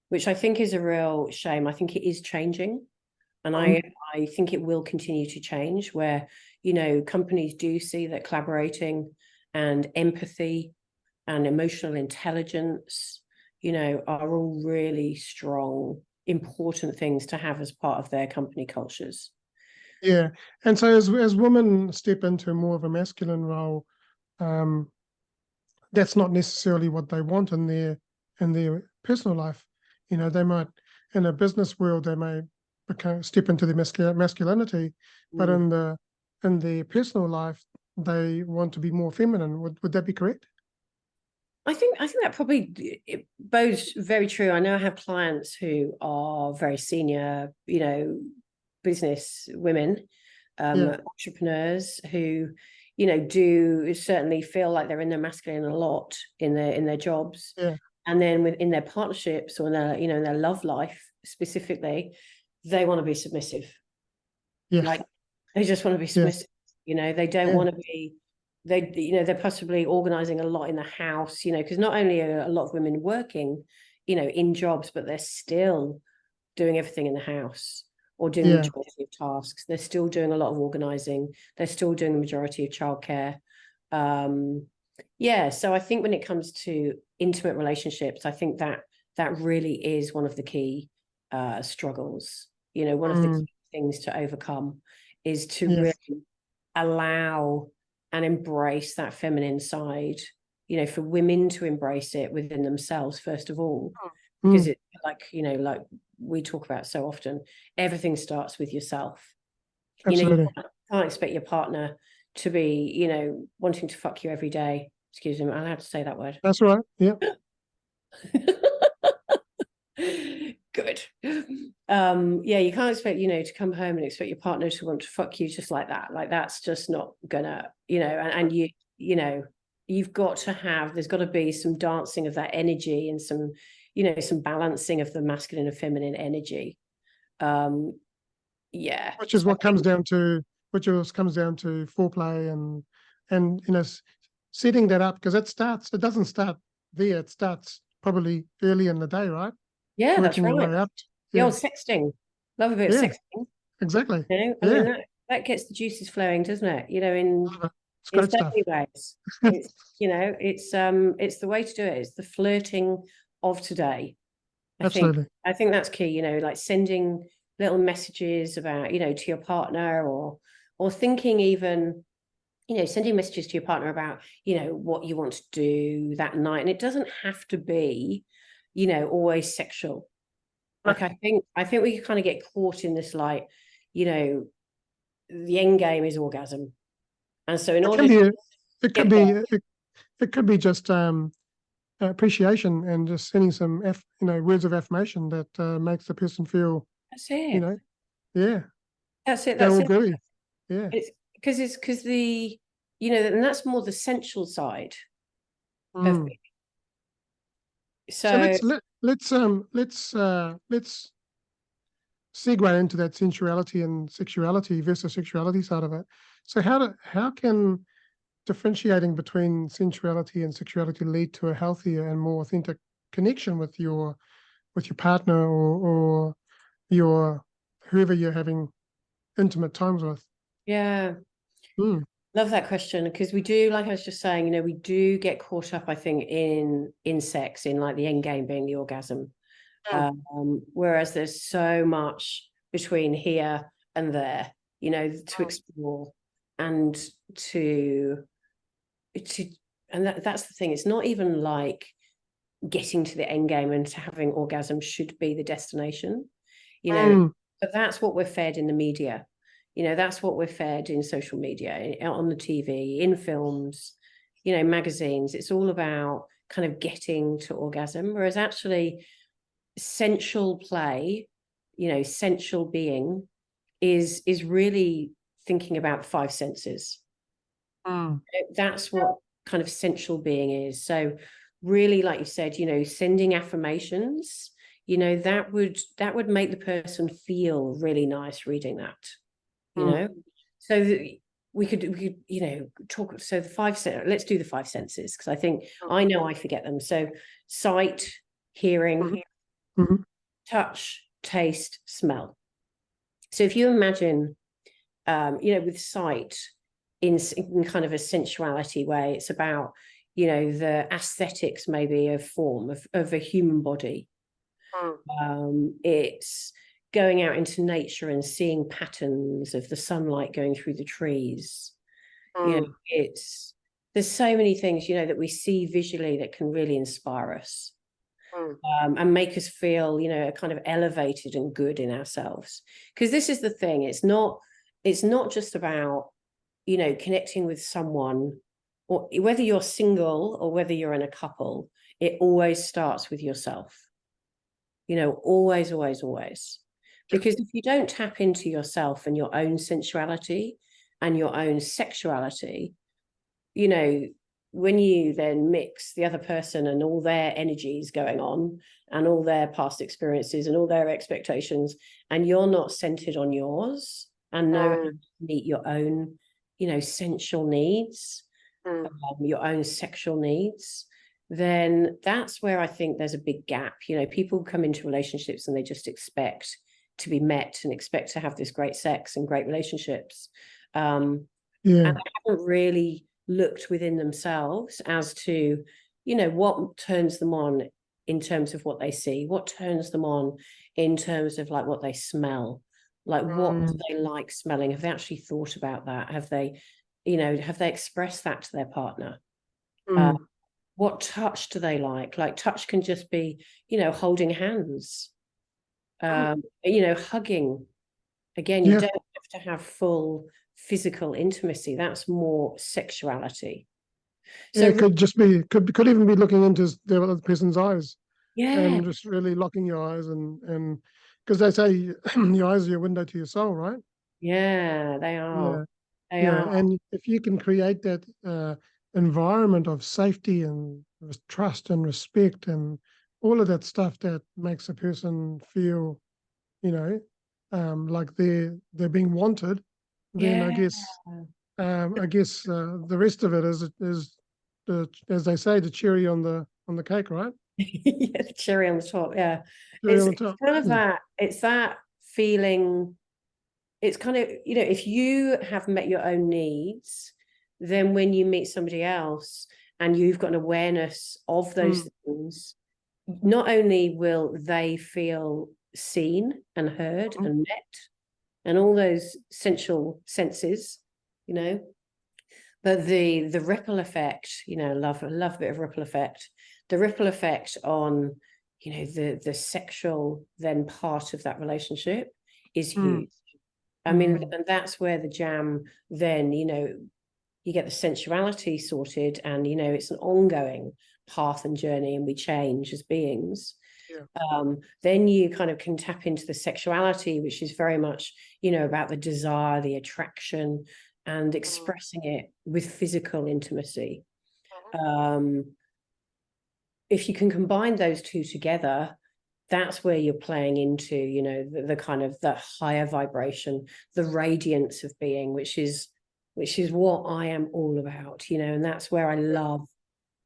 B: which I think is a real shame. I think it is changing. And I think it will continue to change, where, companies do see that collaborating and empathy and emotional intelligence, are all really strong, important things to have as part of their company cultures.
A: Yeah. And so as women step into more of a masculine role, that's not necessarily what they want in their personal life. They might, in a business world, they may step into their masculinity, but in their personal life, they want to be more feminine. Would that be correct?
B: I think that probably bodes very true. I know I have clients who are very senior, business women, entrepreneurs who, do certainly feel like they're in their masculine a lot in their jobs.
A: Yeah.
B: And then within their partnerships or in their, in their love life specifically, they want to be submissive.
A: Yeah.
B: Like they just want to be submissive. They don't want to be, they're possibly organizing a lot in the house, because not only are a lot of women working, in jobs, but they're still doing everything in the house or doing the majority of tasks. They're still doing a lot of organizing. They're still doing the majority of childcare. So I think when it comes to intimate relationships, I think that really is one of the key struggles. One of the key things to overcome is to really allow and embrace that feminine side, for women to embrace it within themselves, first of all, because it's like we talk about so often, everything starts with yourself.
A: Absolutely.
B: You can't expect your partner to be, wanting to fuck you every day. Excuse me, I'm allowed to say that word.
A: That's right. Yeah.
B: Good. You can't expect, to come home and expect your partner to want to fuck you just like that. Like that's just not gonna, and you've got to have, there's got to be some dancing of that energy and some, some balancing of the masculine and feminine energy.
A: Which is what comes down to foreplay and setting that up, because it doesn't start there. It starts probably early in the day, right?
B: Yeah,
A: Working
B: that's right.
A: your way up.
B: The old sexting. Love a bit of sexting.
A: Exactly.
B: I mean, that gets the juices flowing, doesn't it? In
A: great
B: so
A: stuff.
B: many ways. It's the way to do it. It's the flirting of today.
A: Absolutely.
B: I think that's key, like sending little messages about, to your partner, or thinking even, sending messages to your partner about, what you want to do that night. And it doesn't have to be, always sexual. Like, I think we kind of get caught in this, like, the end game is orgasm. And so in order to
A: it could
B: get
A: be,
B: there,
A: it could be just appreciation and just sending some words of affirmation that makes the person feel,
B: that's
A: you
B: it.
A: know, yeah,
B: That's it.
A: they're
B: That's
A: all
B: it.
A: gooey. Yeah.
B: Because the, and that's more the sensual side of
A: Mm.
B: me.
A: So
B: So
A: let's segue into that sensuality and sexuality versus sexuality side of it. So how can differentiating between sensuality and sexuality lead to a healthier and more authentic connection with your partner or your whoever you're having intimate times with?
B: yeah,
A: Mm.
B: love that question, because we do, like I was just saying, we do get caught up, I think, in sex, in like the end game being the orgasm. Whereas there's so much between here and there, to explore and to to and that's the thing. It's not even like getting to the end game and to having orgasm should be the destination,
A: Mm.
B: but that's what we're fed in the media. That's what we're fed in social media, on the TV, in films, magazines. It's all about kind of getting to orgasm, whereas actually sensual play, sensual being is really thinking about the five senses.
A: Mm.
B: That's what kind of sensual being is. So really, like you said, sending affirmations, that would make the person feel really nice reading that, so we could talk. So the let's do the five senses, because I think I know I forget them. So sight, hearing,
A: Mm-hmm.
B: touch, taste, smell. So if you imagine, with sight, in kind of a sensuality way, it's about, the aesthetics maybe of form of a human body. It's going out into nature and seeing patterns of the sunlight going through the trees. It's there's so many things, that we see visually that can really inspire us. And make us feel, kind of elevated and good in ourselves. Because this is the thing, it's not just about, connecting with someone, or whether you're single or whether you're in a couple, it always starts with yourself. Always, always, always. Because if you don't tap into yourself and your own sensuality and your own sexuality, when you then mix the other person and all their energies going on and all their past experiences and all their expectations, and you're not centered on yours and know how to meet your own, sensual needs, your own sexual needs, then that's where I think there's a big gap. People come into relationships and they just expect to be met and expect to have this great sex and great relationships. And they haven't really looked within themselves as to, what turns them on in terms of what they see, what turns them on in terms of like what they smell, like what do they like smelling? Have they actually thought about that? Have they expressed that to their partner? What touch do they like? Like touch can just be, holding hands, hugging. Again, you don't have to have full physical intimacy. That's more sexuality. So
A: it could just be could even be looking into the other person's eyes
B: yeah,
A: and just really locking your eyes and because they say your eyes are your window to your soul, right?
B: yeah, they
A: Yeah,
B: are. They
A: yeah,
B: are.
A: and if you can create that environment of safety and trust and respect and all of that stuff that makes a person feel, you know, like they're being wanted, then
B: Yeah.
A: I guess the rest of it is the, as they say, the cherry on the cake, right?
B: Yeah, the cherry on the top. Yeah.
A: Cherry
B: It's
A: on the top.
B: kind of that feeling. It's kind of, if you have met your own needs, then when you meet somebody else and you've got an awareness of those things, not only will they feel seen and heard
A: Mhm.
B: and met, and all those sensual senses, you know. But the ripple effect, you know, love a bit of ripple effect. The ripple effect on, you know, the sexual then part of that relationship is
A: Mm.
B: huge. I mean,
A: Mm.
B: and that's where the jam then, you know, you get the sensuality sorted, and you know, it's an ongoing path and journey, and we change as beings.
A: Yeah.
B: Then you kind of can tap into the sexuality, which is very much, you know, about the desire, the attraction, and expressing it with physical intimacy. Um, if you can combine those two together, that's where you're playing into, you know, the kind of the higher vibration, the radiance of being, which is what I am all about, you know. And that's where I love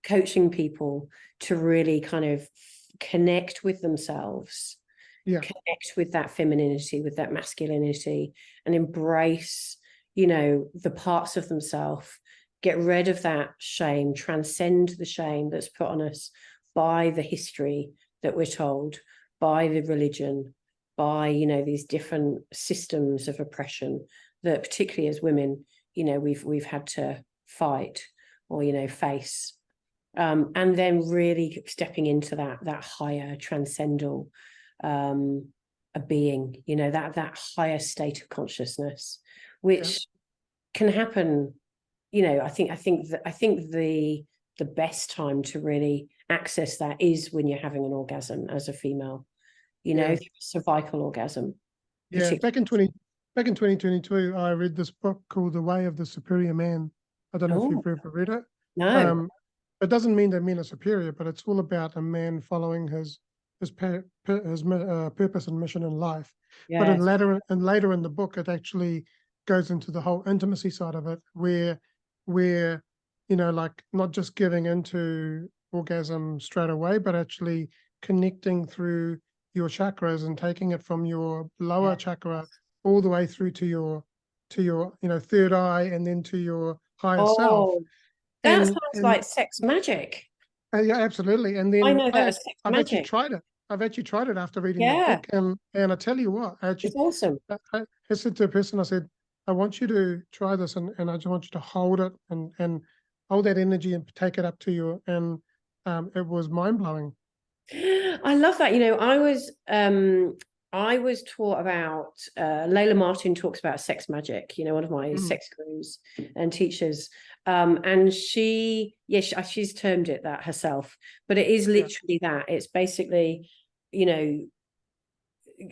B: coaching people to really kind of connect with themselves,
A: Yeah.
B: connect with that femininity, with that masculinity, and embrace, you know, the parts of themselves, get rid of that shame, transcend the shame that's put on us by the history that we're told, by the religion, by, you know, these different systems of oppression that particularly as women, you know, we've had to fight or, you know, face. And then really stepping into that higher transcendental a being, you know, that higher state of consciousness, which can happen, you know. I think the best time to really access that is when you're having an orgasm as a female, you know,
A: Yeah.
B: cervical orgasm,
A: Yeah.
B: particularly.
A: Back in 2022, I read this book called The Way of the Superior Man. I don't know if
B: Oh
A: you've ever read it.
B: no,
A: Um, it doesn't mean that men are superior, but it's all about a man following his purpose and mission in life. But
B: yes,
A: later in the book, it actually goes into the whole intimacy side of it, where you know, like not just giving into orgasm straight away, but actually connecting through your chakras and taking it from your lower
B: yeah.
A: chakra all the way through to your you know third eye and then to your higher self.
B: Oh, that sounds
A: And
B: like sex magic.
A: yeah, absolutely. And
B: I
A: then
B: know that as sex
A: I've actually
B: magic.
A: tried it. I've actually tried it after reading that
B: Yeah,
A: book, and I tell you what,
B: it's awesome.
A: I said to a person, I said, I want you to try this, and I just want you to hold it and hold that energy and take it up to you, and it was mind blowing.
B: I love that. You know, I was taught about Layla Martin talks about sex magic, you know, one of my
A: Mm,
B: sex gurus and teachers. And she's termed it that herself, but it is
A: yeah,
B: literally that. It's basically, you know,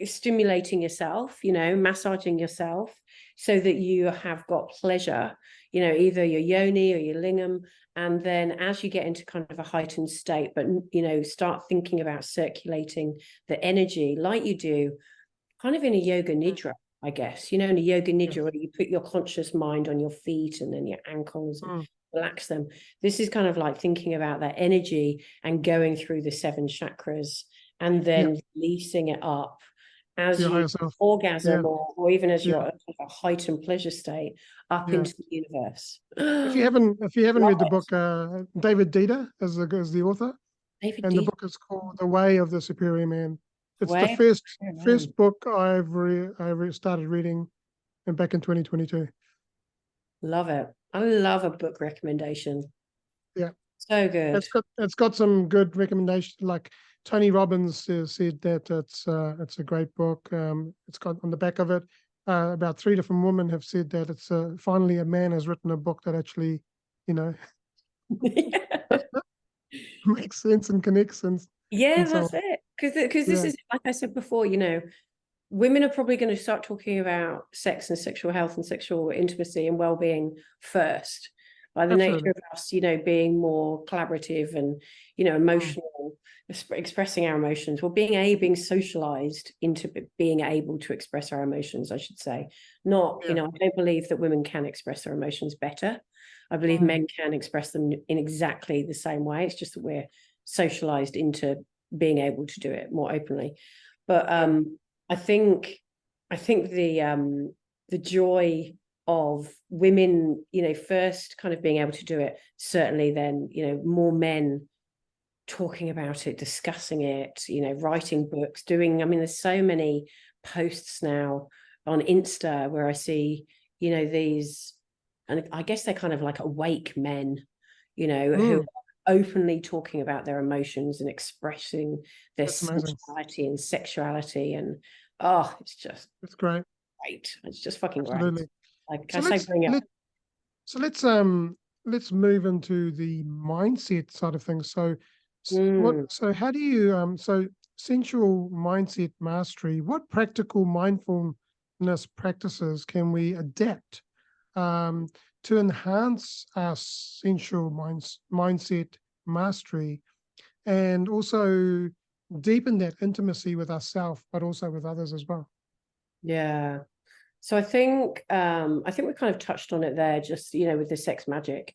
B: stimulating yourself, you know, massaging yourself so that you have got pleasure, you know, either your yoni or your lingam. And then as you get into kind of a heightened state, but, you know, start thinking about circulating the energy like you do kind of in a yoga nidra, I guess, you know, in a yoga nidra
A: yes,
B: where you put your conscious mind on your feet and then your ankles and
A: mm,
B: relax them. This is kind of like thinking about that energy and going through the 7 chakras and
A: yeah,
B: then releasing it up
A: to
B: as
A: your
B: you
A: higher self. Yeah,
B: orgasm or even as
A: yeah,
B: you're at a heightened pleasure state up
A: yeah.
B: into the universe.
A: If you haven't
B: Love
A: read the
B: it.
A: book, David Dieter is the author,
B: David
A: and the
B: D.
A: book is called The Way of the Superior Man. It's the
B: Way.
A: first book I started reading, and back in 2022.
B: Love it. I love a book recommendation.
A: Yeah,
B: So good.
A: it's got some good recommendations. Like Tony Robbins said that it's a great book. It's got on the back of it about 3 different women have said that it's finally a man has written a book that actually, you know, makes sense and connects
B: Yeah,
A: and so
B: that's
A: on.
B: it. Because this
A: Yeah,
B: is, like I said before, you know, women are probably going to start talking about sex and sexual health and sexual intimacy and well-being first, by the nature
A: absolutely.
B: of us, you know, being more collaborative and, you know,
A: Mm,
B: emotional, expressing our emotions, well, being socialized into being able to express our emotions, I should say. Not, you
A: yeah.
B: know, I don't believe that women can express their emotions better. I believe
A: Mm,
B: men can express them in exactly the same way. It's just that we're socialized into being able to do it more openly. But
A: yeah.
B: I think the joy of women, you know, first kind of being able to do it, certainly then, you know, more men talking about it, discussing it, writing books, I mean, there's so many posts now on Insta where I see, these, and I guess they're kind of like awake men, who are openly talking about their emotions and expressing their sensuality and sexuality. And
A: it's great.
B: It's just fucking
A: Absolutely.
B: great. Like
A: So
B: I say, bring it.
A: So let's move into the mindset side of things. So so how do you so sensual mindset mastery, what practical mindfulness practices can we adapt to enhance our sensual mindset mastery, and also deepen that intimacy with ourselves, but also with others as well?
B: Yeah. So I think we kind of touched on it there, just with the sex magic,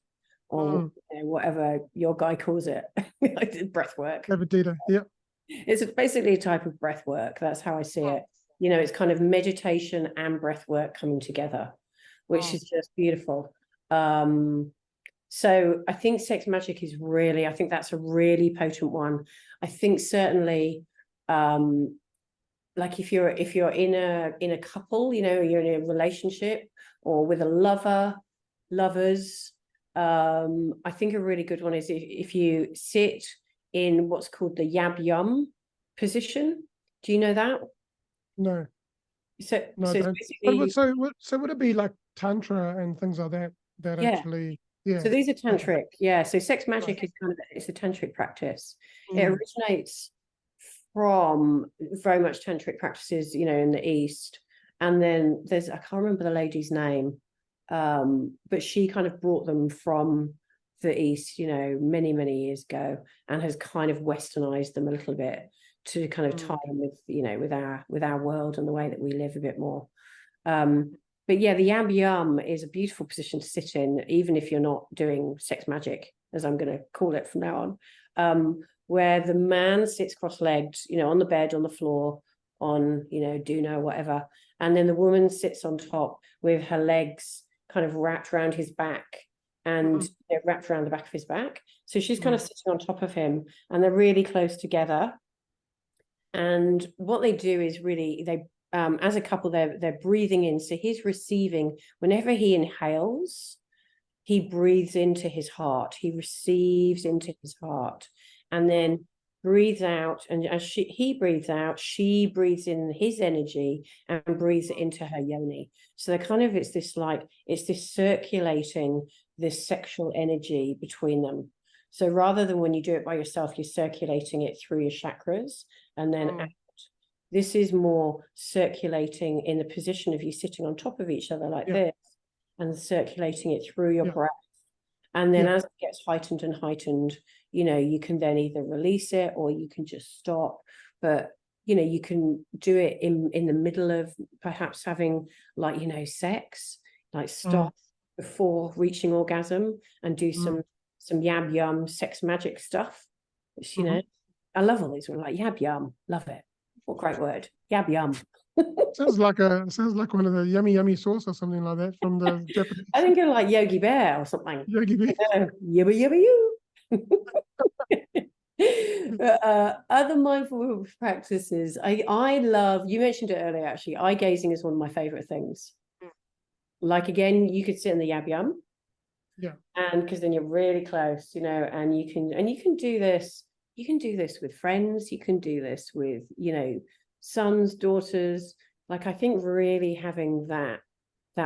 B: or whatever your guy calls it. I did breath work.
A: Yeah.
B: It's basically a type of breath work. That's how I see it. It's kind of meditation and breath work coming together, which is just beautiful. So I think sex magic is really, I think that's a really potent one. I think certainly, like if you're in a couple, you're in a relationship or with lovers, I think a really good one is if you sit in what's called the yab yum position. Do you know that?
A: No.
B: So
A: so would it be like tantra and things like that actually? Yeah.
B: So these are tantric. Yeah. So sex magic is it's a tantric practice. It originates from very much tantric practices, in the East. And then I can't remember the lady's name, but she kind of brought them from the East, many, many years ago, and has kind of westernized them a little bit to kind of tie them with, with our world and the way that we live a bit more. But yeah, the yab yum is a beautiful position to sit in, even if you're not doing sex magic, as I'm going to call it from now on, where the man sits cross-legged, on the bed, on the floor, on, doona, whatever. And then the woman sits on top with her legs kind of wrapped around his back and wrapped around the back of his back. So she's kind of sitting on top of him and they're really close together. And what they do is really, as a couple, they're breathing in. So he's receiving, whenever he inhales, he breathes into his heart. He receives into his heart. And then breathes out. And as he breathes out, she breathes in his energy and breathes it into her yoni. So it's this circulating, this sexual energy between them. So rather than when you do it by yourself, you're circulating it through your chakras and then out. This is more circulating in the position of you sitting on top of each other like this, and circulating it through your breath. And then as it gets heightened and heightened, you can then either release it or you can just stop. But, you can do it in the middle of perhaps having sex, like stop before reaching orgasm and do some yab yum sex magic stuff, which, I love all these ones, like yab yum, love it. What great word, yab yum.
A: sounds like one of the yummy sauce or something like that from the Japanese.
B: I think of like Yogi Bear or something.
A: Yogi Bear.
B: Yibba yibba you. Other mindful practices, I love, you mentioned it earlier actually, eye gazing is one of my favorite things. Like again, you could sit in the yab yum, and because then you're really close, and you can do this. You can do this with friends. You can do this with, sons, daughters. Like I think really having that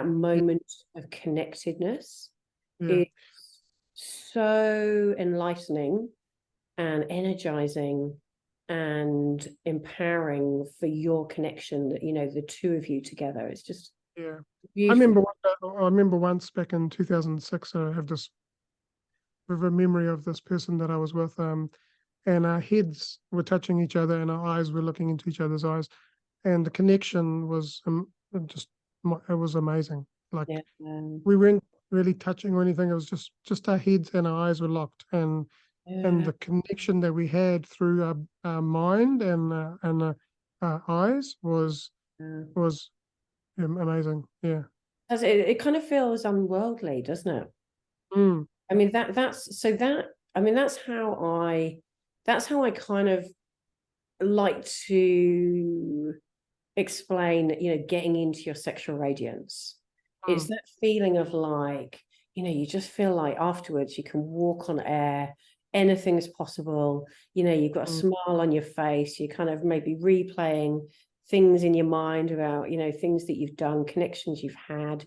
B: moment of connectedness is so enlightening and energizing and empowering for your connection, that the two of you together. It's just beautiful.
A: I remember once back in 2006, I have this vivid memory of this person that I was with, and our heads were touching each other and our eyes were looking into each other's eyes, and the connection was it was amazing. Like we weren't really touching or anything. It was just our heads and our eyes were locked, and the connection that we had through our mind and our eyes was amazing. Yeah,
B: it kind of feels unworldly, doesn't it? I mean that's how that's how I kind of like to explain, getting into your sexual radiance. It's that feeling of like, you just feel like afterwards you can walk on air, anything's possible. You've got a smile on your face, you're kind of maybe replaying things in your mind about, things that you've done, connections you've had,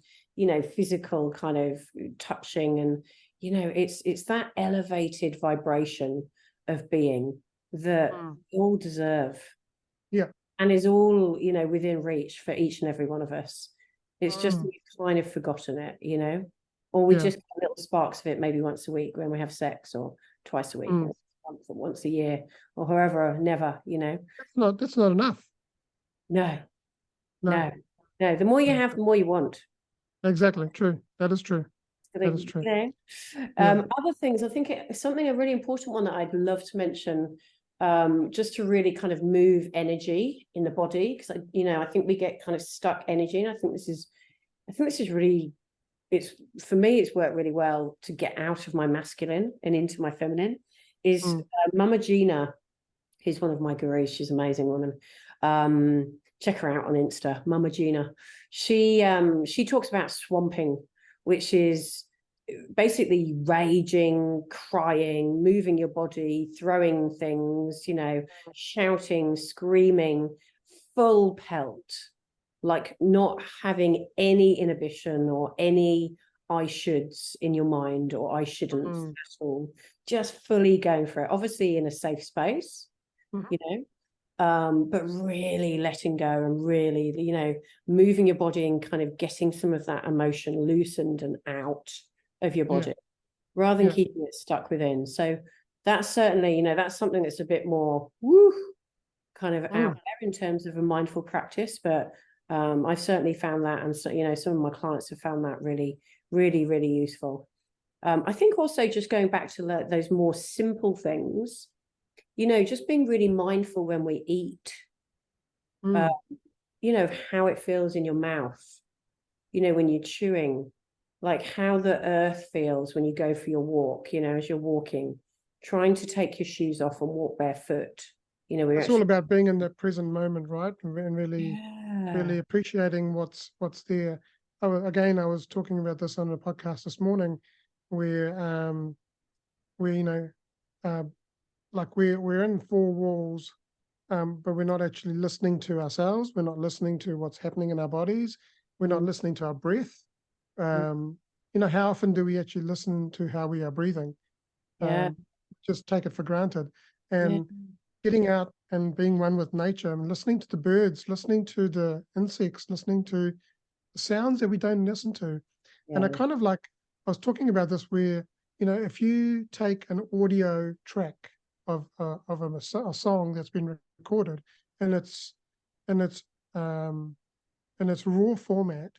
B: physical kind of touching. And, it's that elevated vibration of being that we all deserve.
A: Yeah.
B: And is all, within reach for each and every one of us. It's just we've kind of forgotten it, or we just get little sparks of it maybe once a week when we have sex, or twice a week, or once a year, or however, never,
A: That's not enough.
B: No. The more you have, the more you want.
A: Exactly. True. That is true. That is true.
B: Other things, I think it's something, a really important one that I'd love to mention, just to really kind of move energy in the body, because I think we get kind of stuck energy, and I think this is really, for me, it's worked really well to get out of my masculine and into my feminine. Is Mama Gina, who's one of my gurus. She's an amazing woman. Check her out on Insta, Mama Gina. She talks about swamping, which is basically raging, crying, moving your body, throwing things, shouting, screaming, full pelt, like not having any inhibition or any I shoulds in your mind, or I shouldn't at all, just fully going for it, obviously in a safe space, but really letting go and really, moving your body and kind of getting some of that emotion loosened and out of your body, rather than keeping it stuck within. So that's certainly, that's something that's a bit more kind of out there in terms of a mindful practice. But I've certainly found that, and so, some of my clients have found that really, really, really useful. I think also just going back to those more simple things, just being really mindful when we eat, how it feels in your mouth, when you're chewing, like how the earth feels when you go for your walk, as you're walking, trying to take your shoes off and walk barefoot.
A: It's all about being in the present moment, right? And really, really appreciating what's there. I was talking about this on a podcast this morning, where like we're in four walls, but we're not actually listening to ourselves. We're not listening to what's happening in our bodies. We're not listening to our breath. How often do we actually listen to how we are breathing? Just take it for granted. And getting out and being one with nature, and listening to the birds, listening to the insects, listening to the sounds that we don't listen to. And I was talking about this where, if you take an audio track of a song that's been recorded, and it's raw format,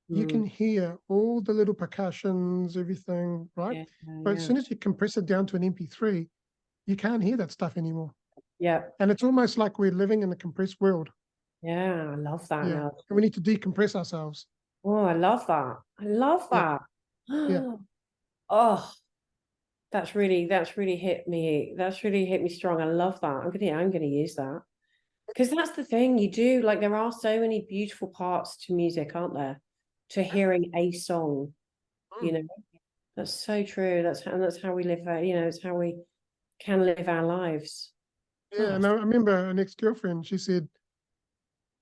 A: you can hear all the little percussions, everything, right? But as soon as you compress it down to an MP3, you can't hear that stuff anymore. And it's almost like we're living in a compressed world.
B: I love that.
A: And we need to decompress ourselves.
B: Oh, I love that. I love that. Oh, that's really hit me. That's really hit me strong. I love that. I'm gonna use that, because that's the thing you do. Like, there are so many beautiful parts to music, aren't there? To hearing a song, that's so true. That's how we live. It's how we can live our lives.
A: And I remember an ex-girlfriend. She said,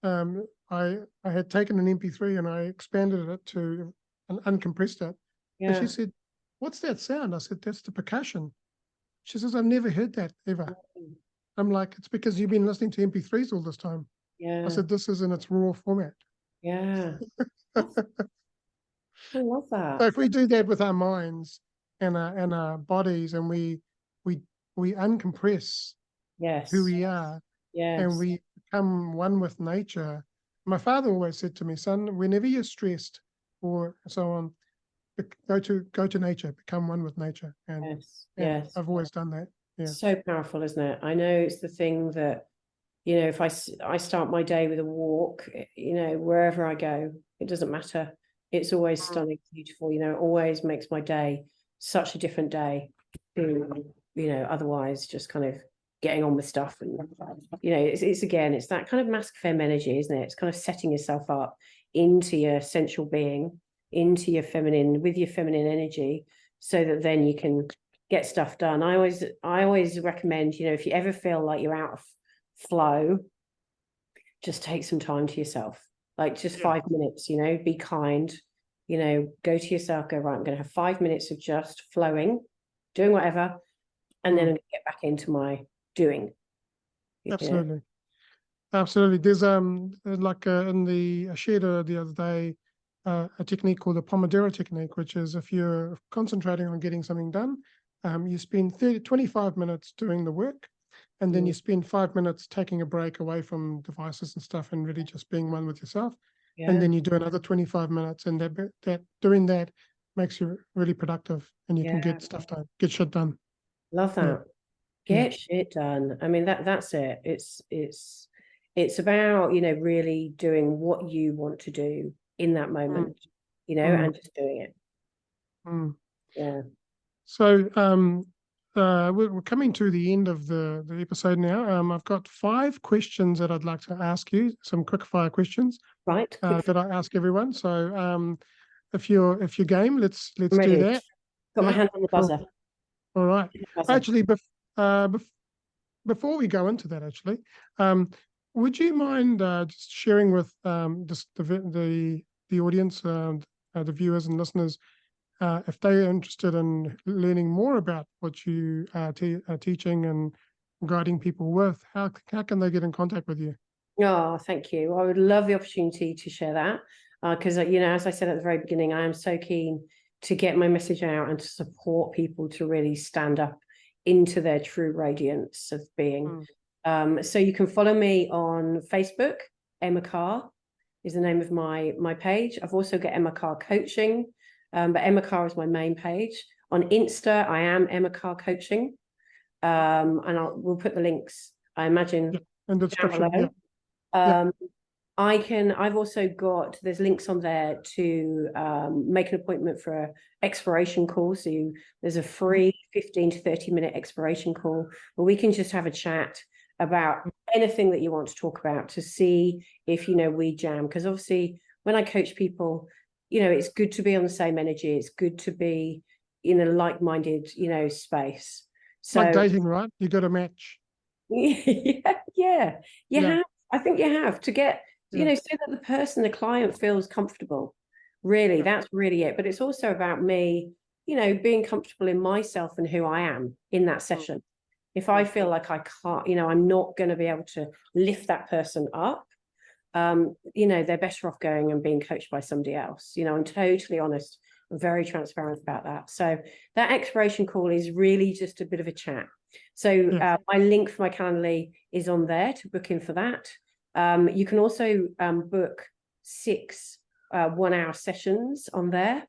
A: I had taken an MP3 and I expanded it to and uncompressed it. And she said, "What's that sound?" I said, "That's the percussion." She says, "I've never heard that ever." I'm like, "It's because you've been listening to MP3s all this time." I said, "This is in its raw format."
B: I love that.
A: So if we do that with our minds and our bodies, and we uncompress who we are, and we become one with nature. My father always said to me, "Son, whenever you're stressed or so on, go to nature, become one with nature." And I've always done that.
B: So powerful, isn't it? I know it's the thing that, if I start my day with a walk, wherever I go, it doesn't matter. It's always stunning, beautiful, it always makes my day such a different day to, otherwise just kind of getting on with stuff. And, it's again, it's that kind of mask femme energy, isn't it? It's kind of setting yourself up into your sensual being, into your feminine, with your feminine energy, so that then you can get stuff done. I always recommend, if you ever feel like you're out of flow, just take some time to yourself, like just 5 minutes, be kind, go to yourself, go, right, I'm going to have 5 minutes of just flowing, doing whatever, and then I'm going to get back into my doing.
A: Absolutely. Absolutely. There's like I shared the other day a technique called the Pomodoro technique, which is if you're concentrating on getting something done, you spend 25 minutes doing the work, and then you spend 5 minutes taking a break away from devices and stuff and really just being one with yourself. And then you do another 25 minutes, and that doing that makes you really productive, and you can get stuff done, get shit done.
B: Love that. Get shit done. I mean, that's it. It's about, really doing what you want to do in that moment, and just doing it. Yeah.
A: So we're coming to the end of the episode now. I've got 5 questions that I'd like to ask you, some quick fire questions.
B: Right.
A: That I ask everyone. So if you're game, let's do that.
B: Got my hand on the buzzer.
A: Cool. All right. Actually, before we go into that, would you mind just sharing with just the audience, the viewers and listeners, if they are interested in learning more about what you are teaching and guiding people with, how can they get in contact with you?
B: Oh, thank you. I would love the opportunity to share that because, as I said at the very beginning, I am so keen to get my message out and to support people to really stand up into their true radiance of being. So you can follow me on Facebook. Emma Carr is the name of my page. I've also got Emma Carr Coaching, but Emma Carr is my main page. On Insta, I am Emma Carr Coaching, and we'll put the links, I imagine,
A: in the description.
B: I've also got, there's links on there to make an appointment for an exploration call. So there's a free 15 to 30 minute exploration call where we can just have a chat about anything that you want to talk about to see if, we jam. Because obviously when I coach people, it's good to be on the same energy. It's good to be in a like-minded, space. So
A: like dating, right? You got a match.
B: Yeah. Have. I think you have to get, so that the client feels comfortable. Really, that's really it. But it's also about me, being comfortable in myself and who I am in that session. If I feel like I can't, I'm not going to be able to lift that person up, they're better off going and being coached by somebody else. I'm totally honest. I'm very transparent about that. So that exploration call is really just a bit of a chat. So my link for my Calendly is on there to book in for that. You can also book 6 1-hour sessions on there,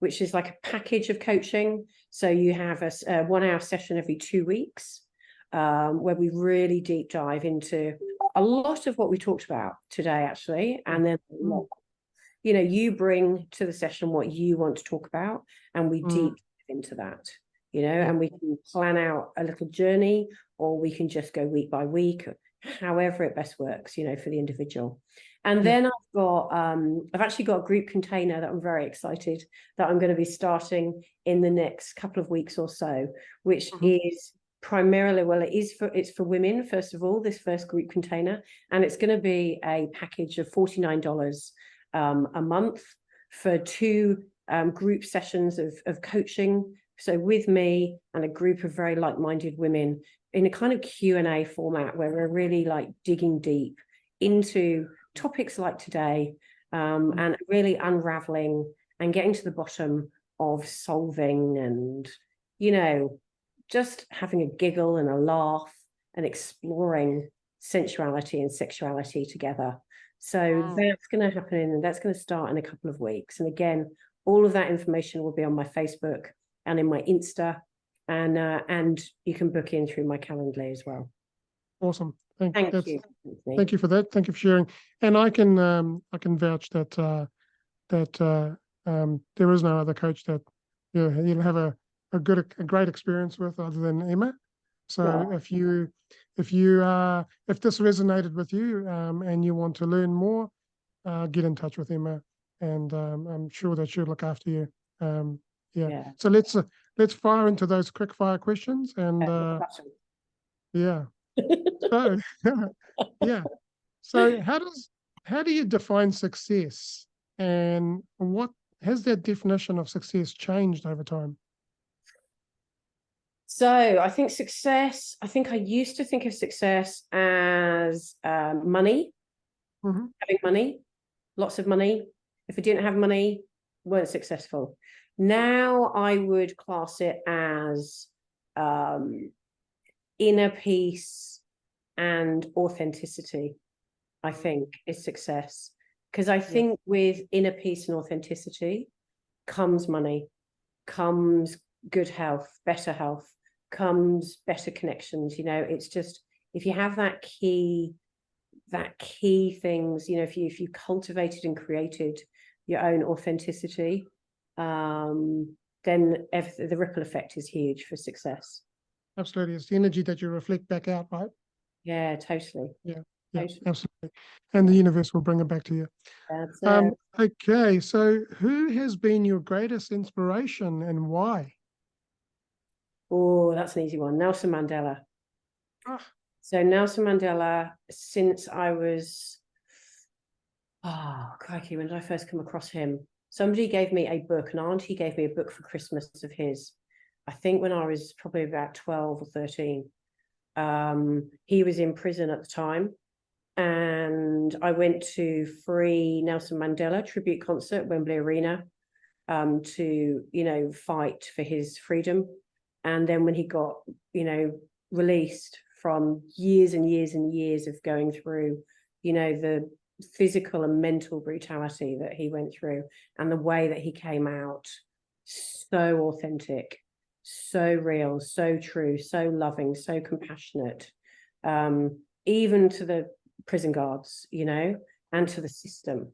B: which is like a package of coaching. So you have a 1-hour session every 2 weeks, where we really deep dive into a lot of what we talked about today, actually. And then, you bring to the session what you want to talk about, and we deep dive into that, and we can plan out a little journey, or we can just go week by week, however it best works, for the individual. And then I've actually got a group container that I'm very excited that I'm going to be starting in the next couple of weeks or so, which is primarily, it's for women, first of all, this first group container, and it's going to be a package of $49 a month for 2 group sessions of coaching. So with me and a group of very like-minded women in a kind of Q&A format where we're really like digging deep into topics like today, and really unraveling and getting to the bottom of solving and, just having a giggle and a laugh and exploring sensuality and sexuality together. So that's going to happen, and that's going to start in a couple of weeks. And again, all of that information will be on my Facebook and in my Insta, and you can book in through my Calendly as well.
A: Awesome.
B: Thank you.
A: Thank you for that. Thank you for sharing. And I can vouch that there is no other coach that you'll have a great experience with other than Emma. So
B: Yeah.
A: if this resonated with you, and you want to learn more, get in touch with Emma, and I'm sure that she'll look after you. Yeah.
B: Yeah.
A: So let's fire into those quick fire questions, and yeah. So yeah. So how do you define success, and what has that definition of success changed over time?
B: So I think I used to think of success as money,
A: Mhm.
B: having money, lots of money. If I didn't have money, weren't successful. Now I would class it as inner peace and authenticity, I think, is success. Because I
A: Yeah.
B: think with inner peace and authenticity comes money, comes good health, better health, comes better connections. It's just, if you have that key things, if you cultivated and created your own authenticity, then the ripple effect is huge for success.
A: Absolutely. It's the energy that you reflect back out, right?
B: Yeah, totally.
A: Yeah. Yeah,
B: Totally.
A: absolutely. And the universe will bring it back to you.
B: That's it.
A: Okay, so who has been your greatest inspiration and why?
B: Oh, that's an easy one. Nelson Mandela.
A: Ah,
B: So Nelson Mandela, since I was, oh, crikey, when did I first come across him? Somebody gave me a book, an auntie gave me a book for Christmas of his. I think when I was probably about 12 or 13. He was in prison at the time. And I went to free Nelson Mandela tribute concert, Wembley Arena, to fight for his freedom. And then when he got released from years and years and years of going through the physical and mental brutality that he went through, and the way that he came out, so authentic, so real, so true, so loving, so compassionate, even to the prison guards, and to the system.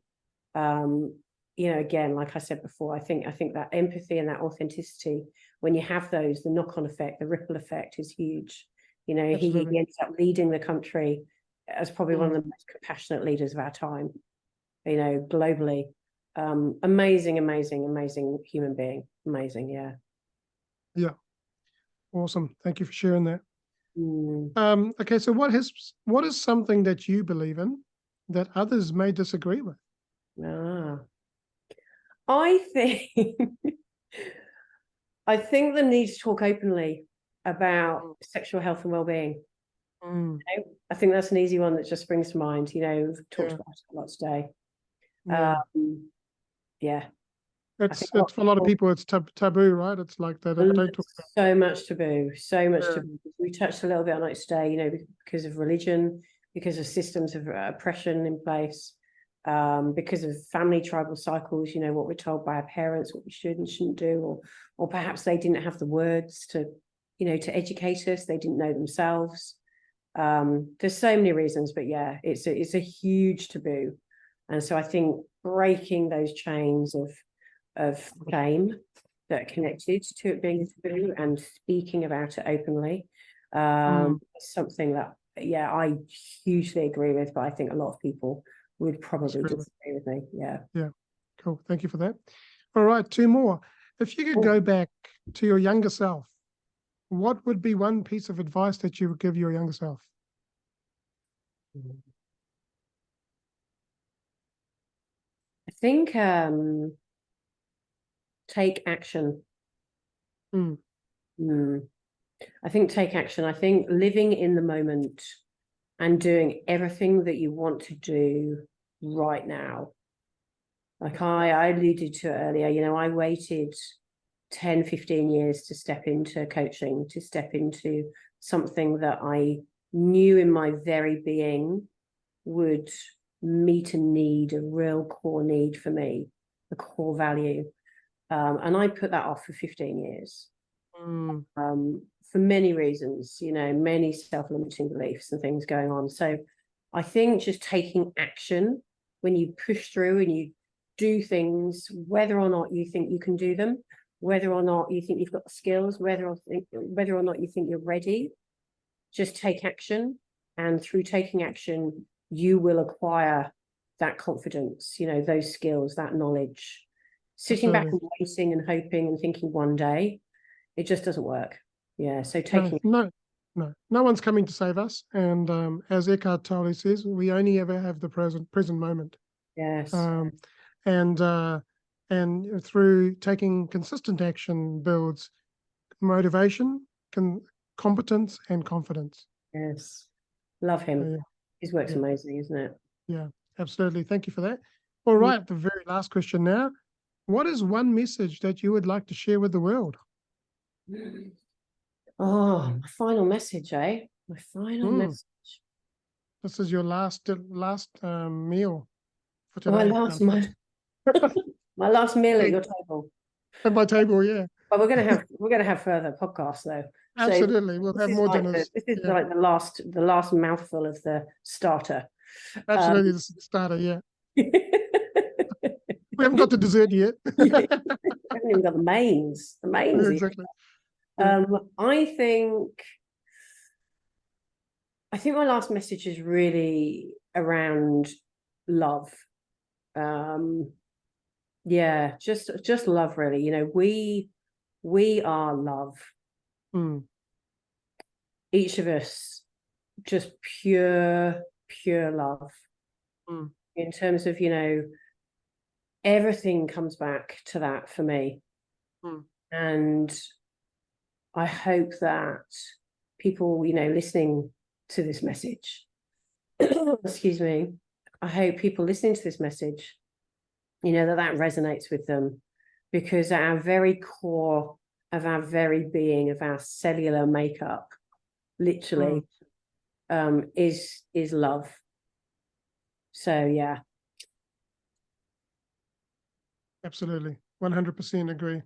B: Again, like I said before, I think that empathy and that authenticity, when you have those, the knock-on effect, the ripple effect is huge. He
A: absolutely.
B: ends up leading the country as probably one of the
A: Mm.
B: most compassionate leaders of our time, globally. Amazing, amazing, amazing human being. Amazing, yeah.
A: Yeah, awesome. Thank you for sharing that.
B: Mm.
A: Okay, so what is something that you believe in that others may disagree with?
B: Ah. I think I think the need to talk openly about sexual health and well-being.
A: Mm.
B: I think that's an easy one that just springs to mind. We've talked
A: Yeah,
B: about it a lot today.
A: yeah.
B: Yeah, I think
A: It's for a lot of people, it's taboo, right? It's like they don't talk about.
B: so much taboo, so much
A: Yeah.
B: taboo. We touched a little bit on it today, because of religion, because of systems of oppression in place, because of family tribal cycles, what we're told by our parents, what we should and shouldn't do, or perhaps they didn't have the words to educate us. They didn't know themselves. There's so many reasons, but yeah, it's a huge taboo. And so I think breaking those chains of shame that are connected to it being taboo and speaking about it openly, something that, yeah, I hugely agree with, but I think a lot of people would probably disagree with me. Yeah.
A: Yeah, cool. Thank you for that. All right, two more. If you could
B: Oh.
A: go back to your younger self, what would be one piece of advice that you would give your younger self?
B: I think take action.
A: Mm.
B: I think take action. I think living in the moment and doing everything that you want to do right now. Like I alluded to earlier, I waited 10, 15 years to step into coaching, to step into something that I knew in my very being would meet a need, a real core need for me, a core value. And I put that off for 15 years. For many reasons, many self-limiting beliefs and things going on. So I think just taking action when you push through and you do things, whether or not you think you can do them, whether or not you think you've got the skills, whether or not you think you're ready, just take action, and through taking action, you will acquire that confidence, those skills, that knowledge. Sitting back and waiting and hoping and thinking one day, it just doesn't work. Yeah, so taking
A: no one's coming to save us, and as Eckhart Tolle says, we only ever have the present moment.
B: Yes.
A: And through taking consistent action builds motivation, competence, and confidence.
B: Yes, love him.
A: Yeah.
B: His work's amazing, isn't it?
A: Yeah, absolutely. Thank you for that. All right, the very last question now. What is one message that you would like to share with the world?
B: Oh, my final message, eh? My final message.
A: This is your last meal for today.
B: My last meal at your table.
A: At my table, yeah.
B: But we're gonna have further podcasts though.
A: Absolutely, we'll have more dinners.
B: This is like the last mouthful of the starter.
A: Absolutely, this is the starter, yeah. We haven't got the dessert yet.
B: We haven't even got the mains. The mains.
A: Exactly.
B: I think my last message is really around love. Yeah, just love, really. We are love. Each of us, just pure love. In terms of, everything comes back to that for me. And I hope that people, listening to this message, excuse me, I hope people listening to this message, that resonates with them, because at our very core of our very being, of our cellular makeup, literally, is love. So, yeah.
A: Absolutely. 100% agree.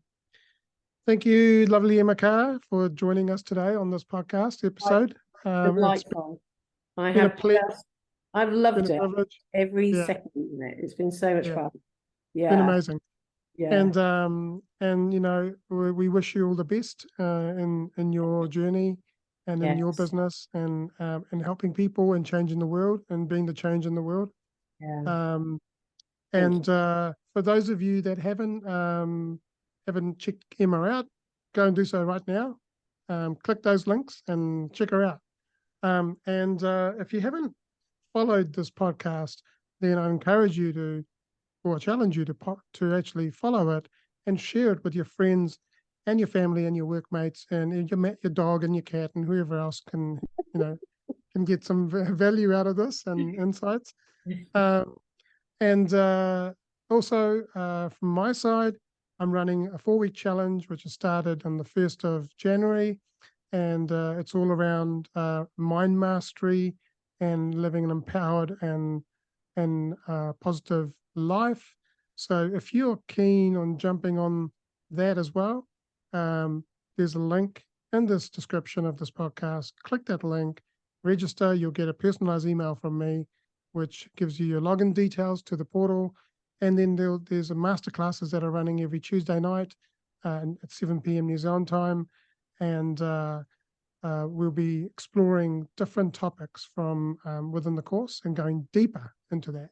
A: Thank you, lovely Emma Carr, for joining us today on this podcast episode.
B: Delightful. I've loved it every second of it. It's been so much fun. Yeah,
A: it's been amazing.
B: Yeah.
A: And we wish you all the best in your journey and in your business, and helping people and changing the world and being the change in the world.
B: Yeah.
A: For those of you that haven't checked Emma out, go and do so right now. Click those links and check her out. If you haven't followed this podcast, then I encourage you to, or challenge you to actually follow it and share it with your friends and your family and your workmates and your dog and your cat and whoever else can get some value out of this and insights. Also, from my side, I'm running a 4-week challenge, which has started on the 1st of January. And it's all around mind mastery and living an empowered and positive life. So if you're keen on jumping on that as well, there's a link in this description of this podcast. Click that link, register. You'll get a personalized email from me, which gives you your login details to the portal. And then there's a masterclasses that are running every Tuesday night at 7 p.m. New Zealand time. And we'll be exploring different topics from within the course and going deeper into that.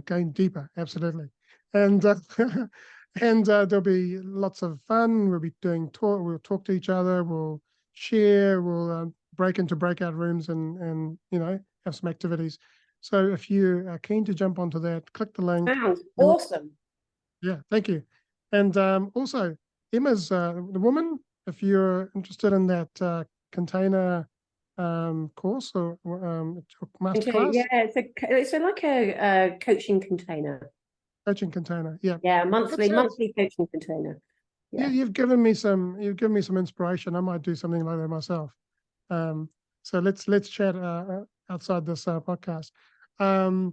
A: Going deeper, absolutely. And there'll be lots of fun. We'll be we'll talk to each other. We'll share. We'll break into breakout rooms and have some activities. So if you are keen to jump onto that, click the link.
B: Sounds awesome.
A: Yeah, thank you. And also, Emma's the woman. If you're interested in that container course or masterclass.
B: Yeah, it's like a coaching container.
A: Coaching container, yeah.
B: Yeah, monthly coaching container.
A: Yeah, you've given me some inspiration. I might do something like that myself. So let's chat outside this podcast. And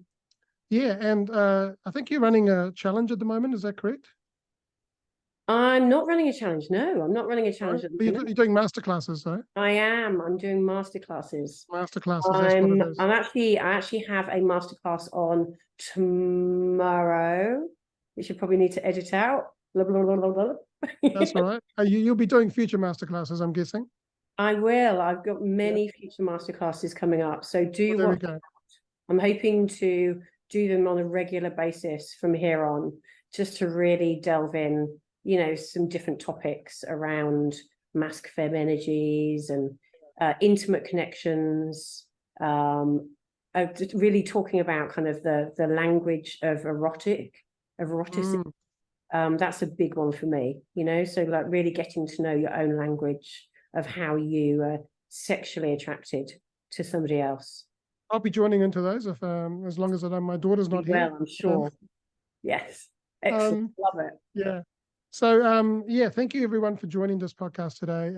A: I think you're running a challenge at the moment. Is that correct?
B: I'm not running a challenge. No, I'm not running a challenge.
A: You're doing masterclasses, though.
B: I am. I'm doing masterclasses.
A: Masterclasses. That's what it is.
B: I actually have a masterclass on tomorrow. You should probably need to edit out. Blah, blah, blah, blah, blah.
A: That's all right. You'll be doing future masterclasses, I'm guessing.
B: I will. I've got many future masterclasses coming up. So do
A: There we
B: what
A: go.
B: I'm hoping to do them on a regular basis from here on, just to really delve in, some different topics around mask fem energies and intimate connections. Really talking about kind of the language of eroticism. That's a big one for me, so like really getting to know your own language of how you are sexually attracted to somebody else.
A: I'll be joining into those if as long as my daughter's not here.
B: Well, I'm sure. Yes. Excellent. Love it.
A: Yeah. So thank you everyone for joining this podcast today.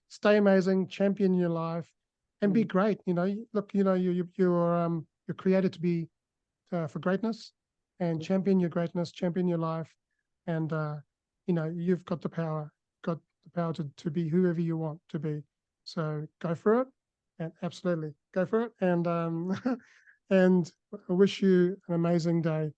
A: Stay amazing, champion your life, and be great. Look, you're created to be for greatness, and champion your greatness, champion your life, and you've got the power, to be whoever you want to be. So go for it, and absolutely go for it, and and I wish you an amazing day.